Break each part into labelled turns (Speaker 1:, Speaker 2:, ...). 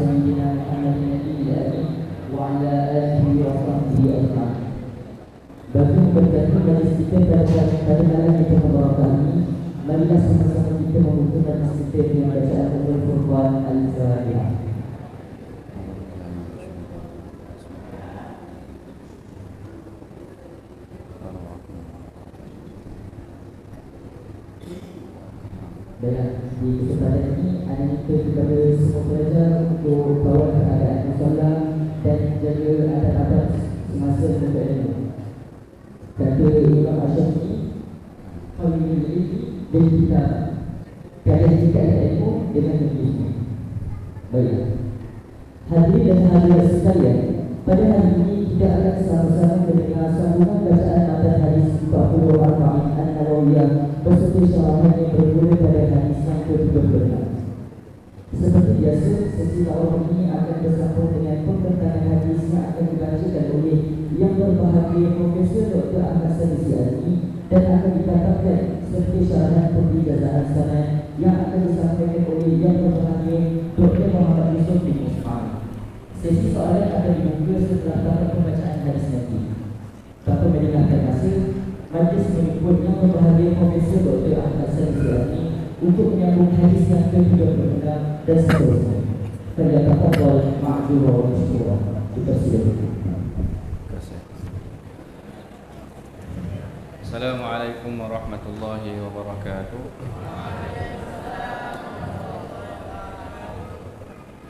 Speaker 1: سيدنا محمد النبي الأمين وعلى آله وصحبه أجمعين. Bagi berganti dari sedikit pada malam kita membawakan ini, marilah sama-sama kita membuka dan sedikit dengan bacaan Al-Qur'an Al-Fatihah. Baiklah, di kesempatan ini ada minta kepada semua pelajar untuk kawal keadaan musola dan jaga adab-adab semasa membaca ilmu. Kata Imam Asy-Syafi'i, "Qawlul ilmi bil kitab." Kalian jika ada ilmu dengan ilmu. Baiklah. Hadirin dan hadirat sekalian, pada hari ini kita akan sama-sama mendengar sambungan bacaan matan hadis 44 An-Nawawiyah beserta syarahan yang bermula pada hadis yang ke-36. Seperti biasa, sesi awal ini akan bersambung dengan pembentangan hadis yang akan dibacakan oleh yang berbahagia Profesor Dr. Ahmad Sanusi Azmi dan akan ditambahkan serta syarahan pembijazaan sanad yang akan disampaikan oleh yang berbahagia Dr. Muhammad Yusuf bin Ismail. Sesi soalan akan dibuka setelah tahap pembacaan hadis nanti. Tanpa melengahkan masa, majlis menyebut yang berbahagia Profesor Dr. Ahmad Sanusi Azmi untuk menyambung hadis yang ke-36 dan seterusnya. Falyatafadhal ma'dzura wa masykurah. Dipersilakan.
Speaker 2: Assalamualaikum warahmatullahi wabarakatuh.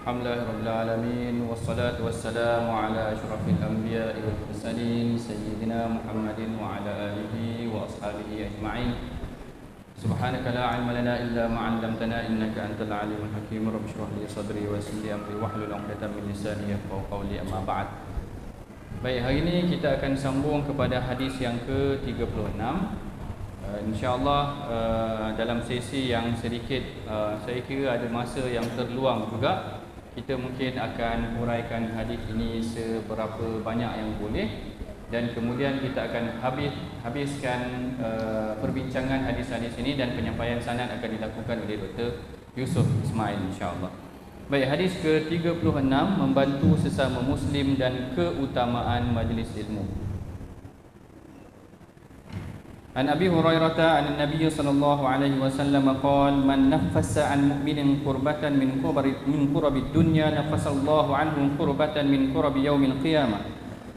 Speaker 2: Alhamdulillahirabbil alamin wassalatu wassalamu ala asyrafil anbiya'i wal mursalin sayyidina Muhammadin wa ala alihi wa ashabihi ajma'in. Subhanaka la 'ilma lana illa ma 'allamtana innaka antal alimul hakim. Rabbi shrah li sadri wa yassir li amri wahlul 'uqdatam min lisani yafqahu qawli. Amma ba'd. Baik, hari ini kita akan sambung kepada hadis yang ke-36. InsyaAllah dalam sesi yang sedikit saya kira ada masa yang terluang juga, kita mungkin akan huraikan hadis ini seberapa banyak yang boleh, dan kemudian kita akan habiskan perbincangan hadis-hadis ini dan penyampaian sanad akan dilakukan oleh Dr. Yusuf Ismail insyaAllah. Baik, hadis ke-36, membantu sesama Muslim dan keutamaan majlis ilmu. An Abi Hurairah an Nabi sallallahu alaihi wasallam qala man naffasa an mu'minin qurbatan min qurabid dunya nafasallahu anhu qurbatan min qurabi yaumil qiyamah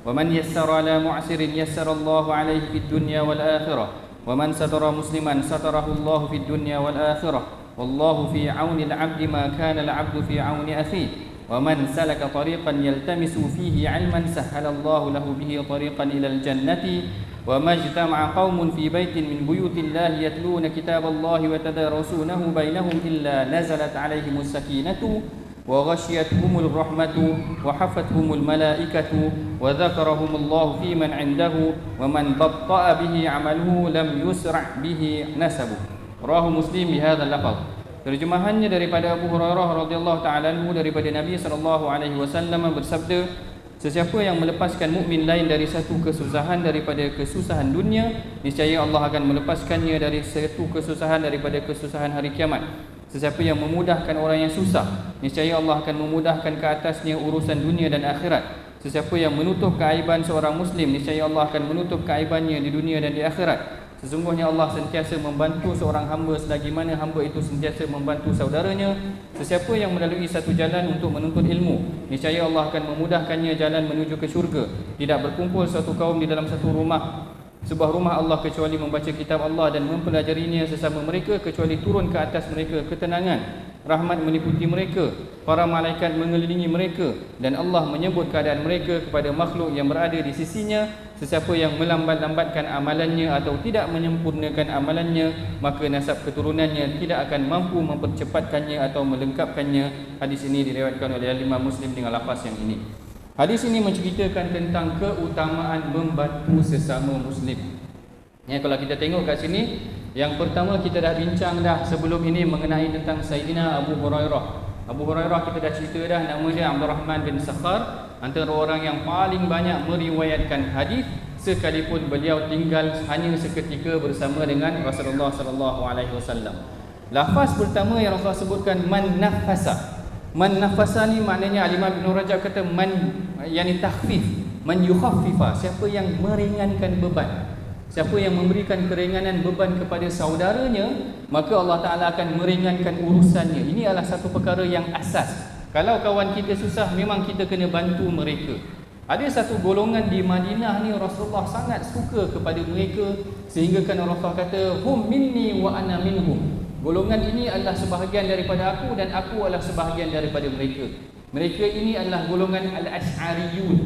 Speaker 2: wa man yassara ala mu'sirin yassara Allahu alaihi fid dunya wal akhirah wa man satara musliman satarahu Allahu fid dunya wal akhirah wallahu fi 'auni al-'abdi ma kana al-'abdu fi 'auni akhihi wa man salaka tariqan yaltamisu fihi 'ilman sahhala Allahu lahu bihi tariqan ila al-jannati wa majtama'a qaumun fi baitin min buyutillahi yatluna kitaballahi wa tadarasunahu bainahum illa nazalat 'alaihimus sakinatu wa ghashiyatuhumur rahmatu wa hafathumul malaikatu wa dzakarahumullahu fi man 'indahu wa man batta'a bihi 'amaluhu lam yusra' bihi nasabuhu. Rawahu Muslim bihadzal lafaz. Terjemahannya daripada Abu Hurairah radhiyallahu taala anhu daripada Nabi sallallahu alaihi wasallam bersabda, sesiapa yang melepaskan mukmin lain dari satu kesusahan daripada kesusahan dunia, niscaya Allah akan melepaskannya dari satu kesusahan daripada kesusahan hari kiamat. Sesiapa yang memudahkan orang yang susah, niscaya Allah akan memudahkan ke atasnya urusan dunia dan akhirat. Sesiapa yang menutup keaiban seorang muslim, niscaya Allah akan menutup keaibannya di dunia dan di akhirat. Sesungguhnya Allah sentiasa membantu seorang hamba selagi mana hamba itu sentiasa membantu saudaranya. Sesiapa yang melalui satu jalan untuk menuntut ilmu, niscaya Allah akan memudahkannya jalan menuju ke syurga. Tidak berkumpul satu kaum di dalam satu rumah, sebuah rumah Allah, kecuali membaca kitab Allah dan mempelajarinya sesama mereka, kecuali turun ke atas mereka ketenangan, rahmat meliputi mereka, para malaikat mengelilingi mereka, dan Allah menyebut keadaan mereka kepada makhluk yang berada di sisinya. Sesiapa yang melambat-lambatkan amalannya atau tidak menyempurnakan amalannya, maka nasab keturunannya tidak akan mampu mempercepatkannya atau melengkapkannya. Hadis ini diriwayatkan oleh Imam Muslim dengan lafaz yang ini. Hadis ini menceritakan tentang keutamaan membantu sesama Muslim. Ya, kalau kita tengok kat sini, yang pertama kita dah bincang dah sebelum ini mengenai tentang Sayyidina Abu Hurairah. Abu Hurairah kita dah cerita dah, nama dia Abdurrahman bin Sakhar, antara orang yang paling banyak meriwayatkan hadis, sekalipun beliau tinggal hanya seketika bersama dengan Rasulullah sallallahu alaihi wasallam. Lafaz pertama yang Rasulullah sebutkan man nafasa. Man nafasani maknanya Imam Ibn Rajab kata man yani takhfif, man yukhaffifa, siapa yang meringankan beban, siapa yang memberikan keringanan beban kepada saudaranya, maka Allah Ta'ala akan meringankan urusannya. Ini adalah satu perkara yang asas. Kalau kawan kita susah, memang kita kena bantu mereka. Ada satu golongan di Madinah ni Rasulullah sangat suka kepada mereka, sehingga kan Rasulullah kata hum minni wa ana minhum. Golongan ini adalah sebahagian daripada aku dan aku adalah sebahagian daripada mereka. Mereka ini adalah golongan Al-Ash'ariyun.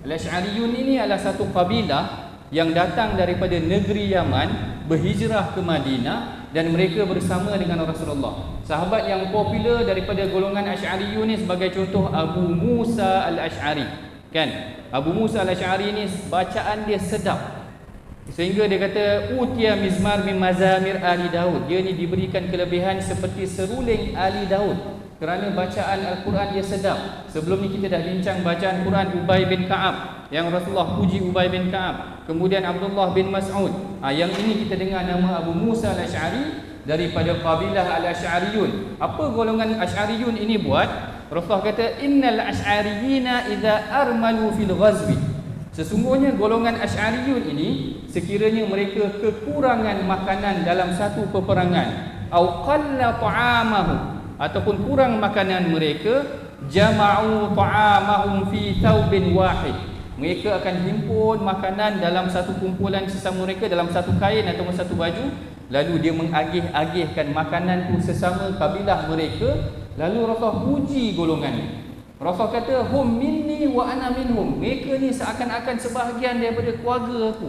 Speaker 2: Al-Ash'ariyun ini adalah satu kabilah yang datang daripada negeri Yaman, berhijrah ke Madinah, dan mereka bersama dengan Rasulullah. Sahabat yang popular daripada golongan Ash'ariyun ini sebagai contoh Abu Musa Al-Ash'ari. Kan? Abu Musa Al-Ash'ari ini bacaan dia sedap, sehingga dia kata utia mizmar min mazamir Ali Daud. Dia ni diberikan kelebihan seperti seruling Ali Daud kerana bacaan Al-Quran dia sedap. Sebelum ni kita dah bincang bacaan Quran Ubay bin Ka'ab, yang Rasulullah puji Ubay bin Ka'ab. Kemudian Abdullah bin Mas'ud. Yang ini kita dengar nama Abu Musa Al-Ash'ari daripada kabilah Al-Ash'ariyun. Apa golongan Ash'ariyun ini buat? Rasulullah kata innal ash'ariyina idza armalu fil ghazwi. Sesungguhnya golongan Ash'ariyun ini, sekiranya mereka kekurangan makanan dalam satu peperangan, au qalla ta'amahu, ataupun kurang makanan mereka, jama'u ta'amahum fi thawbin wahid. Mereka akan himpun makanan dalam satu kumpulan sesama mereka, dalam satu kain ataupun satu baju, lalu dia mengagih-agihkan makanan tu sesama kabilah mereka. Lalu Rasulullah puji golongan ini. Rasul kata hum minni wa ana minhum. Mereka ni seakan-akan sebahagian daripada keluarga aku.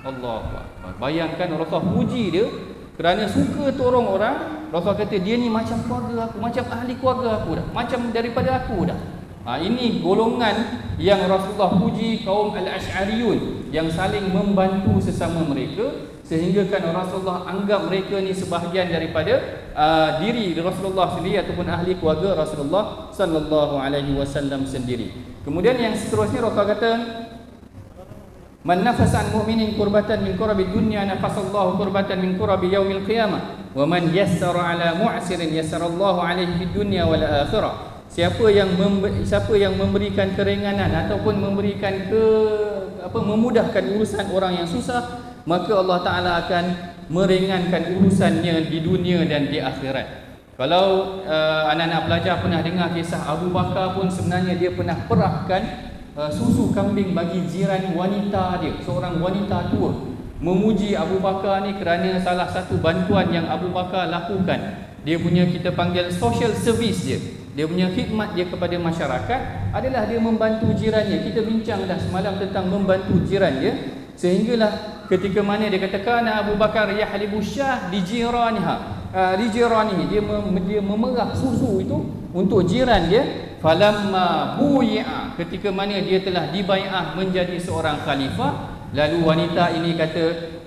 Speaker 2: Allahu Akbar. Bayangkan Rasul puji dia kerana suka tolong orang. Rasul kata dia ni macam keluarga aku, macam ahli keluarga aku dah, macam daripada aku dah. Ini golongan yang Rasulullah puji, kaum Al-Ash'ariyun, yang saling membantu sesama mereka, sehingga kan Rasulullah anggap mereka ni sebahagian daripada diri Rasulullah sendiri ataupun ahli keluarga Rasulullah sallallahu alaihi wasallam sendiri. Kemudian yang seterusnya Rasulullah kata man nafasa an mu'minin kurbatan min kurabi dunya nafasallahu kurbatan min kurabi yaumil qiyamah wa man yassara ala mu'sirin yassarallahu alaihi fid dunya wal akhirah. Siapa yang memberikan keringanan ataupun memberikan memudahkan urusan orang yang susah, maka Allah Ta'ala akan meringankan urusannya di dunia dan di akhirat. Kalau anak-anak pelajar pernah dengar kisah Abu Bakar pun, sebenarnya dia pernah perahkan susu kambing bagi jiran wanita dia, seorang wanita tua. Memuji Abu Bakar ni kerana salah satu bantuan yang Abu Bakar lakukan, dia punya, kita panggil social service dia punya khidmat dia kepada masyarakat adalah dia membantu jirannya. Kita bincang dah semalam tentang membantu jiran dia, sehinggalah ketika mana dia katakan Abu Bakar yahlibu syah di jiranihi, dia memerah susu itu untuk jiran dia. Falamma buyi'a, ketika mana dia telah dibai'ah menjadi seorang khalifah, lalu wanita ini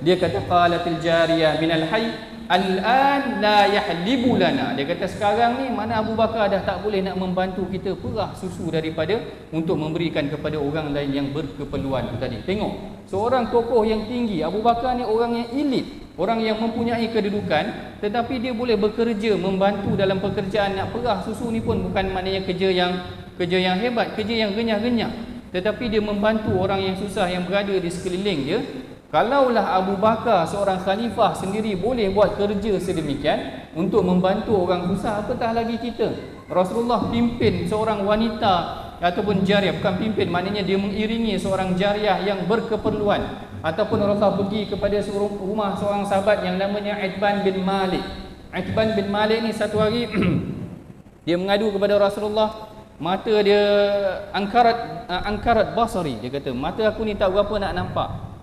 Speaker 2: dia kata qalatil jariyah minal hayy al-an la yahlibu lana. Dia kata sekarang ni mana Abu Bakar dah tak boleh nak membantu kita perah susu daripada untuk memberikan kepada orang lain yang berkeperluan tu tadi. Tengok, seorang tokoh yang tinggi, Abu Bakar ni orang yang elit, orang yang mempunyai kedudukan, tetapi dia boleh bekerja, membantu dalam pekerjaan nak perah susu ni pun bukan maknanya kerja yang hebat, kerja yang renyah-renyah, tetapi dia membantu orang yang susah yang berada di sekeliling dia. Kalaulah Abu Bakar seorang khalifah sendiri boleh buat kerja sedemikian untuk membantu orang susah, apatah lagi kita. Rasulullah pimpin seorang wanita ataupun jariah, bukan pimpin, maknanya dia mengiringi seorang jariah yang berkeperluan, ataupun Rasulullah pergi kepada rumah seorang sahabat yang namanya Itban bin Malik. Itban bin Malik ni satu hari dia mengadu kepada Rasulullah, mata dia angkarat basari, dia kata mata aku ni tak berapa nak nampak.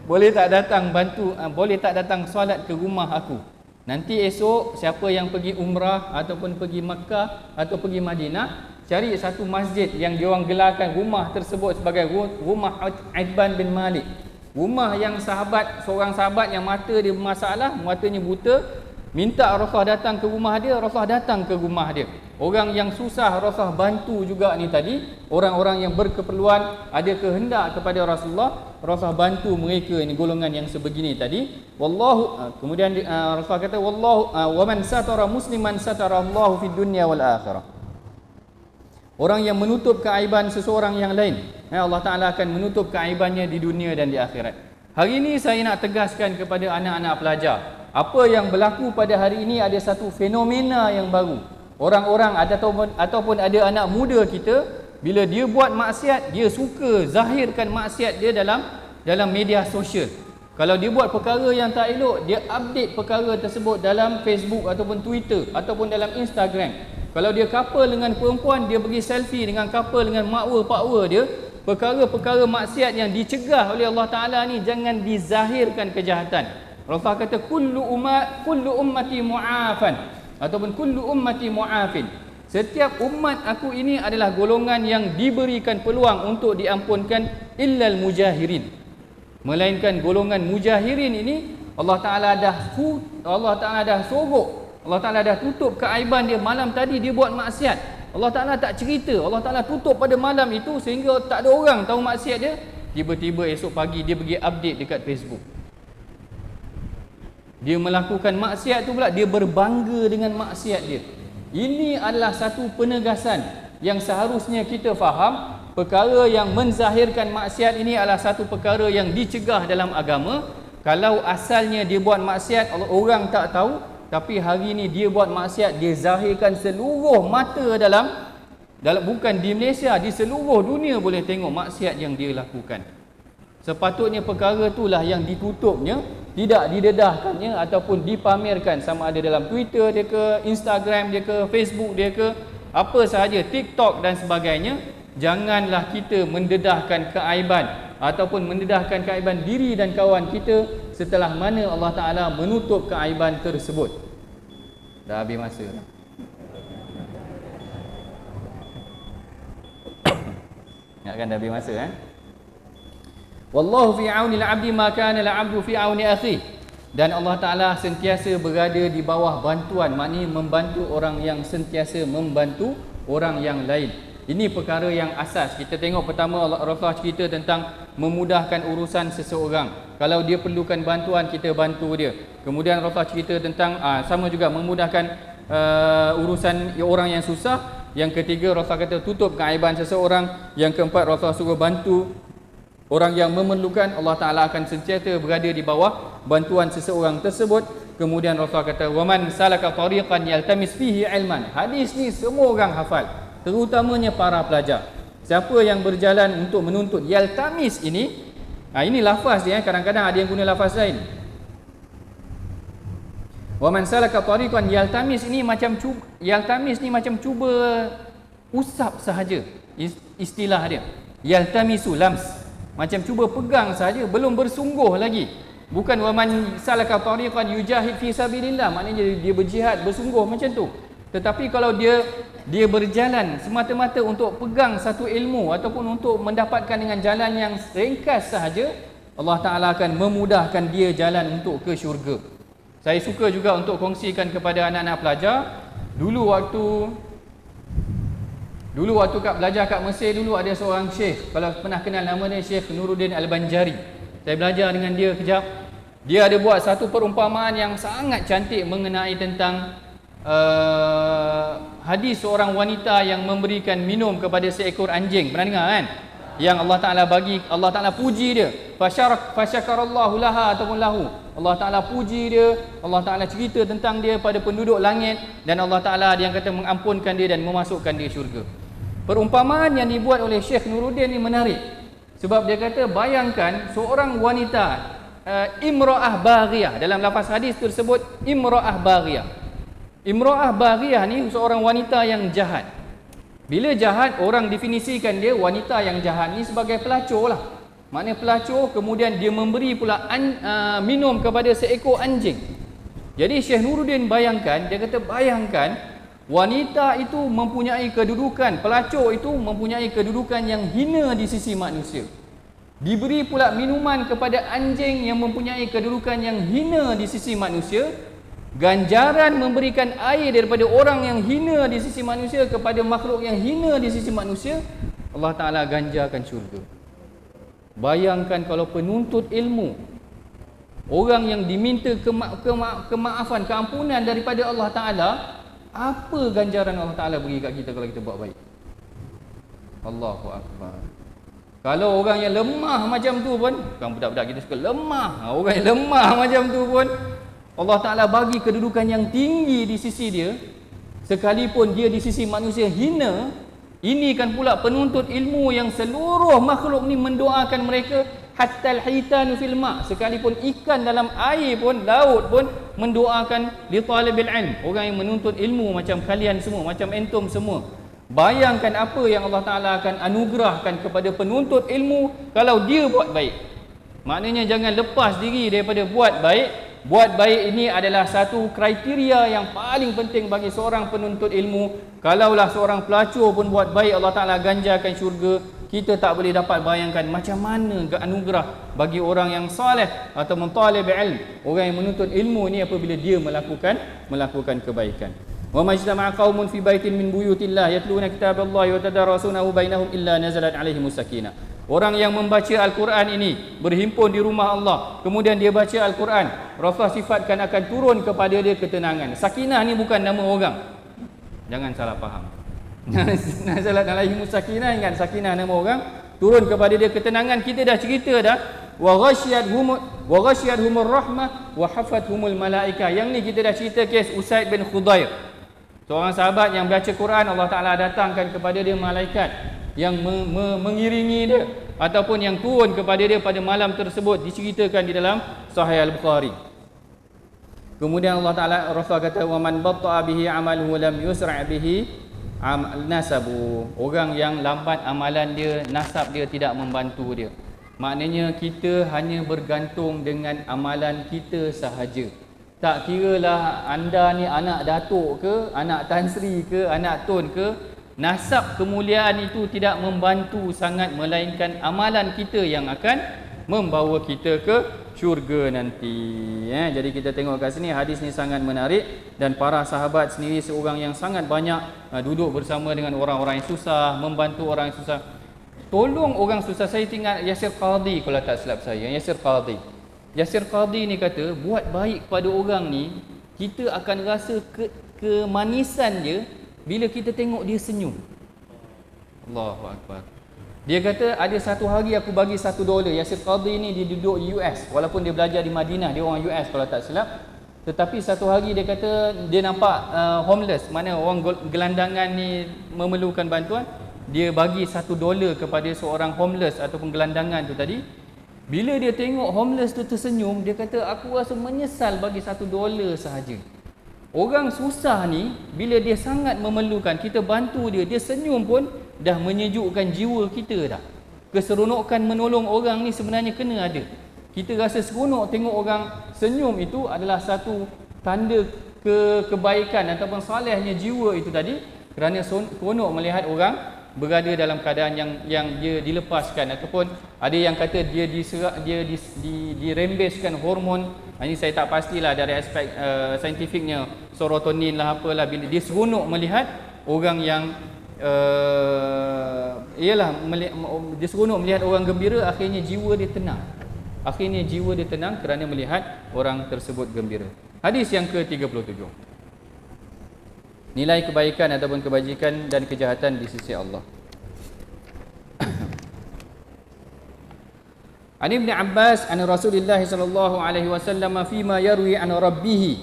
Speaker 2: boleh tak datang bantu, boleh tak datang solat ke rumah aku. Nanti esok siapa yang pergi umrah ataupun pergi Makkah atau pergi Madinah, cari satu masjid yang diorang gelarkan rumah tersebut sebagai rumah Itban bin Malik. Rumah yang seorang sahabat yang mata dia bermasalah, matanya buta, minta Rasulullah datang ke rumah dia, Rasulullah datang ke rumah dia. Orang yang susah Rasulullah bantu juga ni tadi, orang-orang yang berkeperluan, ada kehendak kepada Rasulullah, Rasulullah bantu mereka ni, golongan yang sebegini tadi. Wallahu, kemudian Rasulullah kata wallahu wa man satara musliman satara Allahu fid dunya wal akhirah. Orang yang menutup keaiban seseorang yang lain, Allah Taala akan menutup keaibannya di dunia dan di akhirat. Hari ini saya nak tegaskan kepada anak-anak pelajar, apa yang berlaku pada hari ini ada satu fenomena yang baru. Orang-orang ataupun ada anak muda kita, bila dia buat maksiat, dia suka zahirkan maksiat dia dalam media sosial. Kalau dia buat perkara yang tak elok, dia update perkara tersebut dalam Facebook ataupun Twitter ataupun dalam Instagram. Kalau dia couple dengan perempuan, dia pergi selfie dengan couple dengan makwa-pakwa dia. Perkara-perkara maksiat yang dicegah oleh Allah Ta'ala ni jangan dizahirkan kejahatan. Rasulullah kata kullu ummati mu'afan ataupun kullu ummati mu'afin. Setiap umat aku ini adalah golongan yang diberikan peluang untuk diampunkan illal mujahirin. Melainkan golongan mujahirin ini Allah Ta'ala dah sogok. Allah Ta'ala dah tutup keaiban dia. Malam tadi dia buat maksiat, Allah Ta'ala tak cerita, Allah Ta'ala tutup pada malam itu sehingga tak ada orang tahu maksiat dia. Tiba-tiba esok pagi dia pergi update dekat Facebook. Dia melakukan maksiat tu pula, dia berbangga dengan maksiat dia. Ini adalah satu penegasan yang seharusnya kita faham. Perkara yang menzahirkan maksiat ini adalah satu perkara yang dicegah dalam agama. Kalau asalnya dia buat maksiat, orang tak tahu, tapi hari ini dia buat maksiat, dia zahirkan seluruh mata dalam bukan di Malaysia, di seluruh dunia boleh tengok maksiat yang dia lakukan. Sepatutnya perkara itulah yang ditutupnya, tidak didedahkannya ataupun dipamerkan, sama ada dalam Twitter dia ke, Instagram dia ke, Facebook dia ke, apa sahaja, TikTok dan sebagainya. Janganlah kita mendedahkan keaiban ataupun mendedahkan keaiban diri dan kawan kita setelah mana Allah Ta'ala menutup keaiban tersebut. Dah habis masa dah. Ingatkan dah habis masa Wallahu fi auni al-'abdi ma kana al-'abdu fi auni akhi. Dan Allah Ta'ala sentiasa berada di bawah bantuan, maknanya membantu orang yang sentiasa membantu orang yang lain. Ini perkara yang asas. Kita tengok pertama Rasulullah cerita tentang memudahkan urusan seseorang. Kalau dia perlukan bantuan, kita bantu dia. Kemudian Rasulullah cerita tentang sama juga memudahkan urusan orang yang susah. Yang ketiga Rasulullah kata tutup keaiban seseorang. Yang keempat Rasulullah suruh bantu orang yang memerlukan. Allah Ta'ala akan sentiasa berada di bawah bantuan seseorang tersebut. Kemudian Rasulullah kata waman salaka tariqan yaltamis fihi ilman. Hadis ni semua orang hafal, terutamanya para pelajar. Siapa yang berjalan untuk menuntut yaltamis ini, ini lafaz dia, kadang-kadang ada yang guna lafaz lain. Waman salaka tariqan yaltamis ni macam cuba usap sahaja istilah dia. Yaltamisu lams, macam cuba pegang saja, belum bersungguh lagi. Bukan waman salaka tariqan yujahid fi sabilillah, maknanya dia berjihad bersungguh macam tu. Tetapi kalau dia berjalan semata-mata untuk pegang satu ilmu ataupun untuk mendapatkan dengan jalan yang ringkas sahaja, Allah Ta'ala akan memudahkan dia jalan untuk ke syurga. Saya suka juga untuk kongsikan kepada anak-anak pelajar. Dulu waktu belajar kat Mesir dulu, ada seorang syekh, kalau pernah kenal nama dia, Syekh Nuruddin Al-Banjari. Saya belajar dengan dia kejap. Dia ada buat satu perumpamaan yang sangat cantik mengenai tentang hadis seorang wanita yang memberikan minum kepada seekor anjing. Pernah dengar kan? Yang Allah Ta'ala puji dia. Fasyakarallahu laha ataupun lahu. Allah Ta'ala puji dia, Allah Ta'ala cerita tentang dia pada penduduk langit, dan Allah Ta'ala yang kata mengampunkan dia dan memasukkan dia syurga. Perumpamaan yang dibuat oleh Syekh Nuruddin ni menarik. Sebab dia kata bayangkan seorang wanita imra'ah baghiyah. Dalam lafaz hadis tersebut imra'ah baghiyah. Imra'ah baghiyah ni seorang wanita yang jahat. Bila jahat, orang definisikan dia, wanita yang jahat ni sebagai pelacur lah. Maknanya pelacur, kemudian dia memberi pula minum kepada seekor anjing. Jadi Syekh Nuruddin bayangkan, dia kata bayangkan wanita itu mempunyai kedudukan, pelacur itu mempunyai kedudukan yang hina di sisi manusia. Diberi pula minuman kepada anjing yang mempunyai kedudukan yang hina di sisi manusia. Ganjaran memberikan air daripada orang yang hina di sisi manusia kepada makhluk yang hina di sisi manusia, Allah Ta'ala ganjarkan syurga. Bayangkan kalau penuntut ilmu, orang yang diminta kemaafan, keampunan daripada Allah Ta'ala, apa ganjaran Allah Ta'ala beri kat kita kalau kita buat baik? Allahu Akbar. Kalau orang yang lemah macam tu pun, kan budak-budak kita suka lemah, orang yang lemah macam tu pun Allah Ta'ala bagi kedudukan yang tinggi di sisi dia, sekalipun dia di sisi manusia hina. Ini kan pula penuntut ilmu yang seluruh makhluk ni mendoakan mereka, hatta al-hitanu fil ma', sekalipun ikan dalam air pun, laut pun mendoakan li talibil ilm, orang yang menuntut ilmu macam kalian semua, macam entum semua. Bayangkan apa yang Allah Ta'ala akan anugerahkan kepada penuntut ilmu kalau dia buat baik. Maknanya jangan lepas diri daripada buat baik. Buat baik ini adalah satu kriteria yang paling penting bagi seorang penuntut ilmu. Kalaulah seorang pelacur pun buat baik, Allah Ta'ala ganjarkan syurga. Kita tak boleh dapat bayangkan macam mana anugerah bagi orang yang saleh atau mentalib ilm, orang yang menuntut ilmu ni apabila dia melakukan kebaikan. Wa majtama'a qaumun fi baitin min buyutillah yatluna kitaballahi wa tadarasunahu bainahum illa nazalat alaihimus sakinah. Orang yang membaca Al-Quran ini berhimpun di rumah Allah, kemudian dia baca Al-Quran, Rasulullah sifatkan akan turun kepada dia ketenangan. Sakinah ni bukan nama orang, jangan salah faham. Nazalat alaihimus sakinah, ingat sakinah nama orang, turun kepada dia ketenangan. Kita dah cerita dah, wa ghashiyadhumur rahmah wa hafathumul malaikah. Yang ni kita dah cerita kes Usaid bin Khudair, seorang sahabat yang baca Quran, Allah Ta'ala datangkan kepada dia malaikat yang mengiringi dia ataupun yang turun kepada dia pada malam tersebut, diceritakan di dalam Sahih Al-Bukhari. Kemudian Allah Ta'ala, Rasul kata, wa man batta'a bihi amaluhu lam yusra' bihi nasabu. Orang yang lambat amalan dia, nasab dia tidak membantu dia. Maknanya kita hanya bergantung dengan amalan kita sahaja. Tak kiralah anda ni anak datuk ke, anak Tan Sri ke, anak Tun ke, nasab kemuliaan itu tidak membantu sangat, melainkan amalan kita yang akan membawa kita ke syurga nanti. Jadi kita tengok kat sini, hadis ni sangat menarik, dan para sahabat sendiri seorang yang sangat banyak duduk bersama dengan orang-orang yang susah, membantu orang yang susah, tolong orang susah. Saya tinggal Yasir Qadhi, kalau tak silap saya, Yasir Qadhi ni kata, buat baik kepada orang ni, kita akan rasa kemanisan dia bila kita tengok dia senyum. Allahu Akbar. Dia kata ada satu hari aku bagi $1. Yasir Qadhi ni dia duduk US, walaupun dia belajar di Madinah, dia orang US kalau tak silap. Tetapi satu hari dia kata dia nampak homeless, mana orang gelandangan ni memerlukan bantuan. Dia bagi $1 kepada seorang homeless ataupun gelandangan tu tadi. Bila dia tengok homeless tu tersenyum, dia kata aku rasa menyesal bagi $1 sahaja. Orang susah ni, bila dia sangat memerlukan, kita bantu dia, dia senyum pun dah menyejukkan jiwa kita dah. Keseronokan menolong orang ni sebenarnya kena ada. Kita rasa seronok tengok orang senyum, itu adalah satu tanda kebaikan ataupun salehnya jiwa itu tadi, kerana seronok melihat orang berada dalam keadaan yang dia dilepaskan, ataupun ada yang kata dia dirembeskan hormon. Ini saya tak pastilah dari aspek saintifiknya, serotonin lah apalah, bila dia seronok melihat orang yang dia seronok melihat orang gembira, akhirnya jiwa dia tenang kerana melihat orang tersebut gembira. Hadis yang ke-37, nilai kebaikan ataupun kebajikan dan kejahatan di sisi Allah. An Ibn Abbas an Rasulullah sallallahu alaihi wasallam fima yarwi an rabbih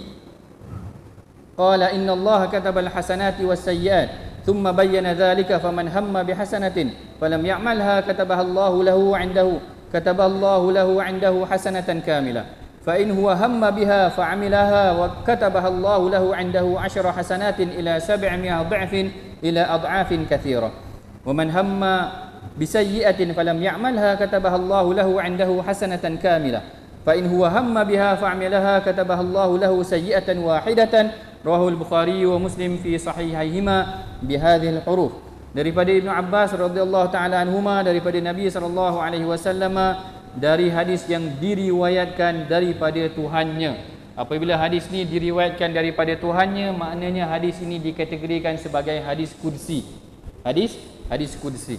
Speaker 2: qala inna Allah kataba al-hasanati was-sayyi'at thumma bayyana dhalika faman hamma bihasanatin falam ya'malha katabaha Allahu lahu 'indahu hasanatan kamilah. فإن هو هم بها فعملها وكتبها الله له عنده 10 حسنات إلى 700 ضعف إلى أضعاف كثيرة ومن هم بسيئة فلم يعملها كتبها الله له عنده حسنة كاملة فإن هو هم بها فعملها كتبها الله له سيئة واحدة رواه البخاري ومسلم في صحيحيهما بهذه الحروف. Daripada Ibn Abbas radhiyallahu taala anhuma, daripada Nabi sallallahu alaihi wasallam, dari hadis yang diriwayatkan daripada Tuhannya. Apabila hadis ni diriwayatkan daripada Tuhannya, maknanya hadis ini dikategorikan sebagai hadis kursi. Hadis kursi.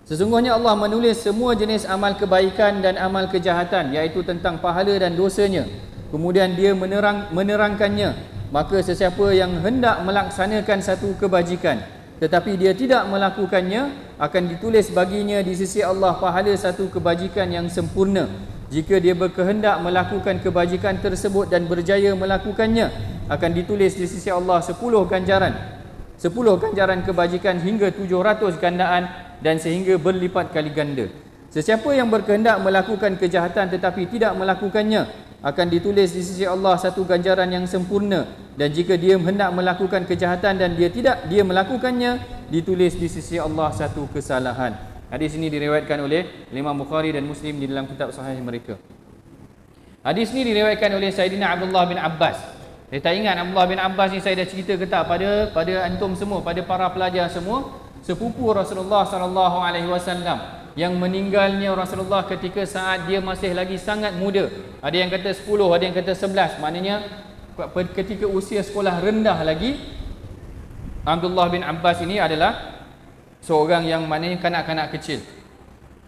Speaker 2: Sesungguhnya Allah menulis semua jenis amal kebaikan dan amal kejahatan, iaitu tentang pahala dan dosanya. Kemudian dia menerangkannya. Maka sesiapa yang hendak melaksanakan satu kebajikan tetapi dia tidak melakukannya, akan ditulis baginya di sisi Allah pahala satu kebajikan yang sempurna. Jika dia berkehendak melakukan kebajikan tersebut dan berjaya melakukannya, akan ditulis di sisi Allah 10 ganjaran kebajikan hingga 700 gandaan dan sehingga berlipat kali ganda. Sesiapa yang berkehendak melakukan kejahatan tetapi tidak melakukannya, akan ditulis di sisi Allah satu ganjaran yang sempurna. Dan jika dia hendak melakukan kejahatan dan dia melakukannya, ditulis di sisi Allah satu kesalahan. Hadis ini diriwayatkan oleh Imam Bukhari dan Muslim di dalam kitab sahih mereka. Hadis ini diriwayatkan oleh Sayyidina Abdullah bin Abbas. Saya tak ingat Abdullah bin Abbas ni saya dah cerita ke tak pada antum semua, pada para pelajar semua, sepupu Rasulullah sallallahu alaihi wasallam yang meninggalnya Rasulullah ketika saat dia masih lagi sangat muda. Ada yang kata 10, ada yang kata 11. Maknanya ketika usia sekolah rendah lagi, Abdullah bin Abbas ini adalah seorang yang maknanya kanak-kanak kecil.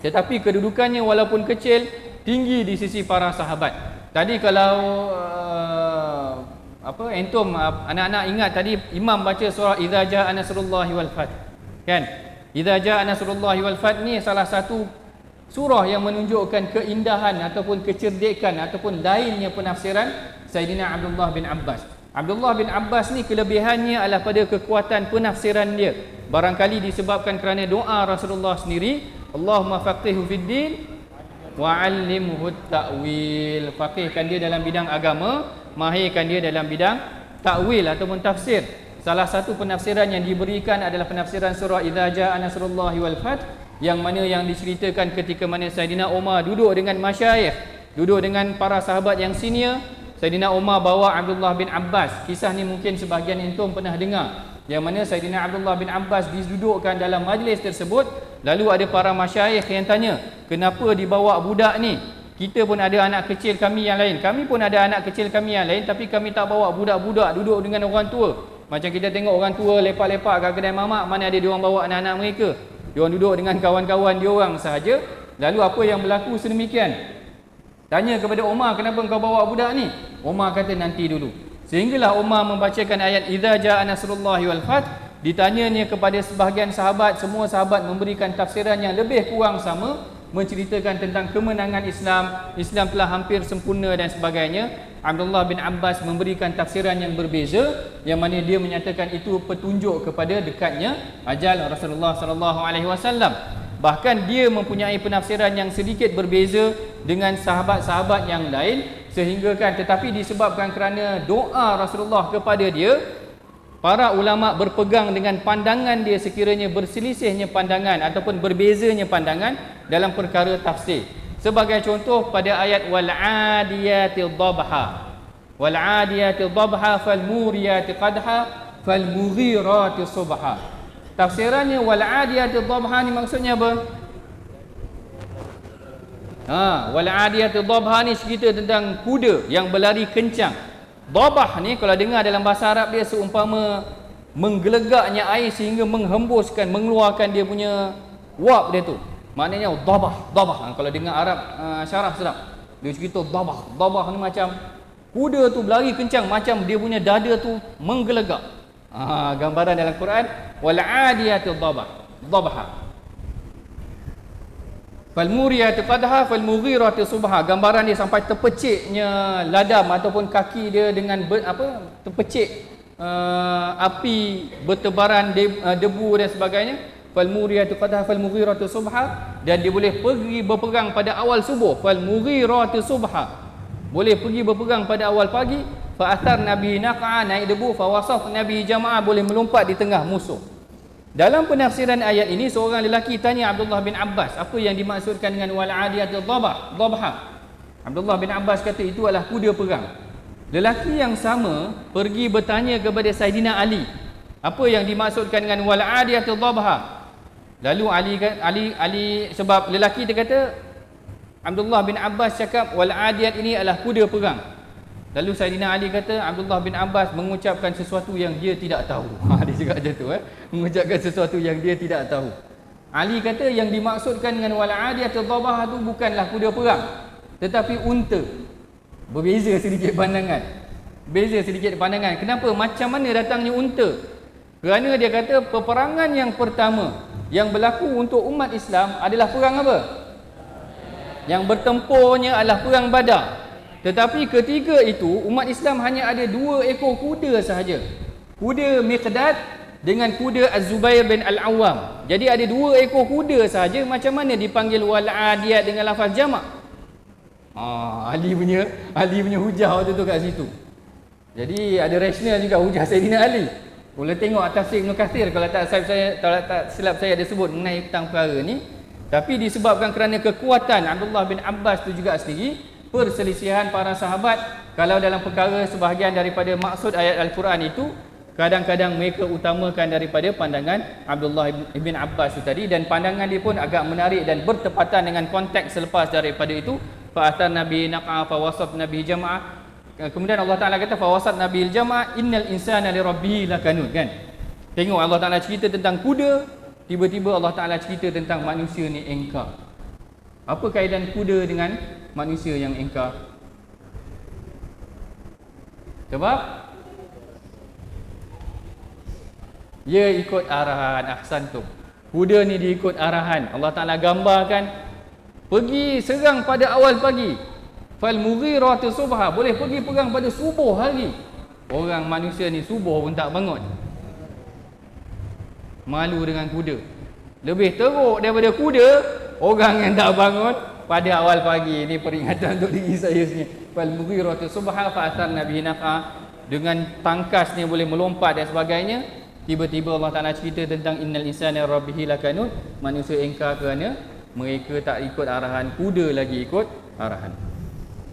Speaker 2: Tetapi kedudukannya walaupun kecil, tinggi di sisi para sahabat. Tadi kalau entum anak-anak ingat tadi imam baca surah Idza Jaa Nasrullahi wal Fath. Kan? Idza Jaa Nasrullahi wal Fath ni salah satu surah yang menunjukkan keindahan ataupun kecerdikan ataupun lainnya penafsiran Sayyidina Abdullah bin Abbas. Abdullah bin Abbas ni kelebihannya adalah pada kekuatan penafsiran dia. Barangkali disebabkan kerana doa Rasulullah sendiri, Allahumma faqihhu fid din wa 'allimhu ta'wil. Faqihkan dia dalam bidang agama, mahirkan dia dalam bidang takwil ataupun tafsir. Salah satu penafsiran yang diberikan adalah penafsiran surah Idza Jaa Nasrullahi wal Fath, yang mana yang diceritakan ketika mana Sayyidina Umar duduk dengan masyayikh, duduk dengan para sahabat yang senior. Sayyidina Umar bawa Abdullah bin Abbas. Kisah ni mungkin sebahagian antum pernah dengar, yang mana Sayyidina Abdullah bin Abbas didudukkan dalam majlis tersebut. Lalu ada para masyayikh yang tanya, kenapa dibawa budak ni? Kita pun ada anak kecil kami yang lain, kami pun ada anak kecil kami yang lain, tapi kami tak bawa budak-budak duduk dengan orang tua. Macam kita tengok orang tua lepak-lepak kat kedai mamak, mana ada diorang bawa anak-anak mereka, diorang duduk dengan kawan-kawan diorang sahaja. Lalu apa yang berlaku sedemikian? Tanya kepada Umar, kenapa engkau bawa budak ni? Umar kata nanti dulu. Sehinggalah Umar membacakan ayat Idza Jaa Nasrullahi wal Fath. Ditanyanya kepada sebahagian sahabat, semua sahabat memberikan tafsiran yang lebih kurang sama, menceritakan tentang kemenangan Islam, Islam telah hampir sempurna dan sebagainya. Abdullah bin Abbas memberikan tafsiran yang berbeza, yang mana dia menyatakan itu petunjuk kepada dekatnya ajal Rasulullah sallallahu alaihi wasallam. Bahkan dia mempunyai penafsiran yang sedikit berbeza dengan sahabat-sahabat yang lain, sehingga kan tetapi disebabkan kerana doa Rasulullah kepada dia, para ulama berpegang dengan pandangan dia sekiranya berselisihnya pandangan ataupun berbezanya pandangan dalam perkara tafsir. Sebagai contoh pada ayat wal 'adiyati dhabha. Wal 'adiyati dhabha fal muriyati qadha fal mughirati subha. Tafsirannya wal 'adiyati dhabha ni maksudnya apa? Wal 'adiyati dhabha ni cerita tentang kuda yang berlari kencang. Dhabah ni kalau dengar dalam bahasa Arab dia seumpama menggelegaknya air sehingga menghembuskan, mengeluarkan dia punya wap dia tu. Maknanya dhabah. Kalau dengar Arab syarah sedap. Dia cerita dhabah. Dhabah ni macam kuda tu berlari kencang, macam dia punya dada tu menggelegak. Gambaran dalam Quran wal 'adiyati dhabha. Fal muriyati qadha fal mughirati subha. Gambaran dia sampai terpeciknya ladam ataupun kaki dia dengan terpecik api, bertebaran debu dan sebagainya. Fal muriyati qadha fal mughirati subha. Dan dia boleh pergi berperang pada awal subuh. Fal mughirati subha. Boleh pergi berperang pada awal pagi. Fa athar nabi naqa, naik debu. Fa wasaf nabi jamaah, boleh melompat di tengah musuh. Dalam penafsiran ayat ini, seorang lelaki tanya Abdullah bin Abbas, apa yang dimaksudkan dengan wal 'adiyati dhabha? Abdullah bin Abbas kata itu adalah kuda perang. Lelaki yang sama pergi bertanya kepada Saidina Ali, apa yang dimaksudkan dengan wal 'adiyati dhabha? Lalu Ali sebab lelaki dia kata, Abdullah bin Abbas cakap wal 'adiyat ini adalah kuda perang. Lalu Saidina Ali kata Abdullah bin Abbas mengucapkan sesuatu yang dia tidak tahu. Dia cakap macam tu, mengucapkan sesuatu yang dia tidak tahu. Ali kata yang dimaksudkan dengan wal adiyatu dhabah tu bukanlah kuda perang, tetapi unta. Berbeza sedikit pandangan. Kenapa? Macam mana datangnya unta? Kerana dia kata peperangan yang pertama yang berlaku untuk umat Islam adalah perang apa? Yang bertempurnya adalah perang Badar. Tetapi ketika itu umat Islam hanya ada 2 ekor kuda sahaja. Kuda Miqdad dengan kuda Az-Zubair bin Al-Awwam. Jadi ada 2 ekor kuda sahaja. Macam mana dipanggil wal adiyat dengan lafaz jamak? Ali punya hujah waktu tu kat situ. Jadi ada rasional juga hujah Saidina Ali. Boleh tengok tafsir Ibn Kathir kalau tak silap saya ada sebut mengenai tentang perkara ni. Tapi disebabkan kerana kekuatan Abdullah bin Abbas tu juga sendiri, perselisihan para sahabat kalau dalam perkara sebahagian daripada maksud ayat Al-Quran itu, kadang-kadang mereka utamakan daripada pandangan Abdullah bin Abbas itu tadi, dan pandangan dia pun agak menarik dan bertepatan dengan konteks selepas daripada itu. Fa'atar Nabi naqa fa wasat Nabi jama'ah. Kemudian Allah Ta'ala kata fawasat Nabil Jama' innal insana li rabbih lakanut, kan? Tengok Allah Ta'ala cerita tentang kuda, tiba-tiba Allah Ta'ala cerita tentang manusia ni engkar. Apa kaitan kuda dengan manusia yang engkar? Sebab dia ikut arahan. Ahsantum. Kuda ni dia ikut arahan. Allah Ta'ala gambarkan pergi serang pada awal pagi. Fal mughiratu subha, boleh pergi perang pada subuh hari. Orang manusia ni subuh pun tak bangun. Malu dengan kuda. Lebih teruk daripada kuda, orang yang tak bangun pada awal pagi. Ini peringatan untuk diri saya sendiri. Fal mughiratu subha fa atharna bihi naqa. Dengan tangkas ni boleh melompat dan sebagainya. Tiba-tiba Allah Ta'ala cerita tentang innal insana rabbihi lakanut. Manusia engkar kerana mereka tak ikut arahan, kuda lagi ikut arahan.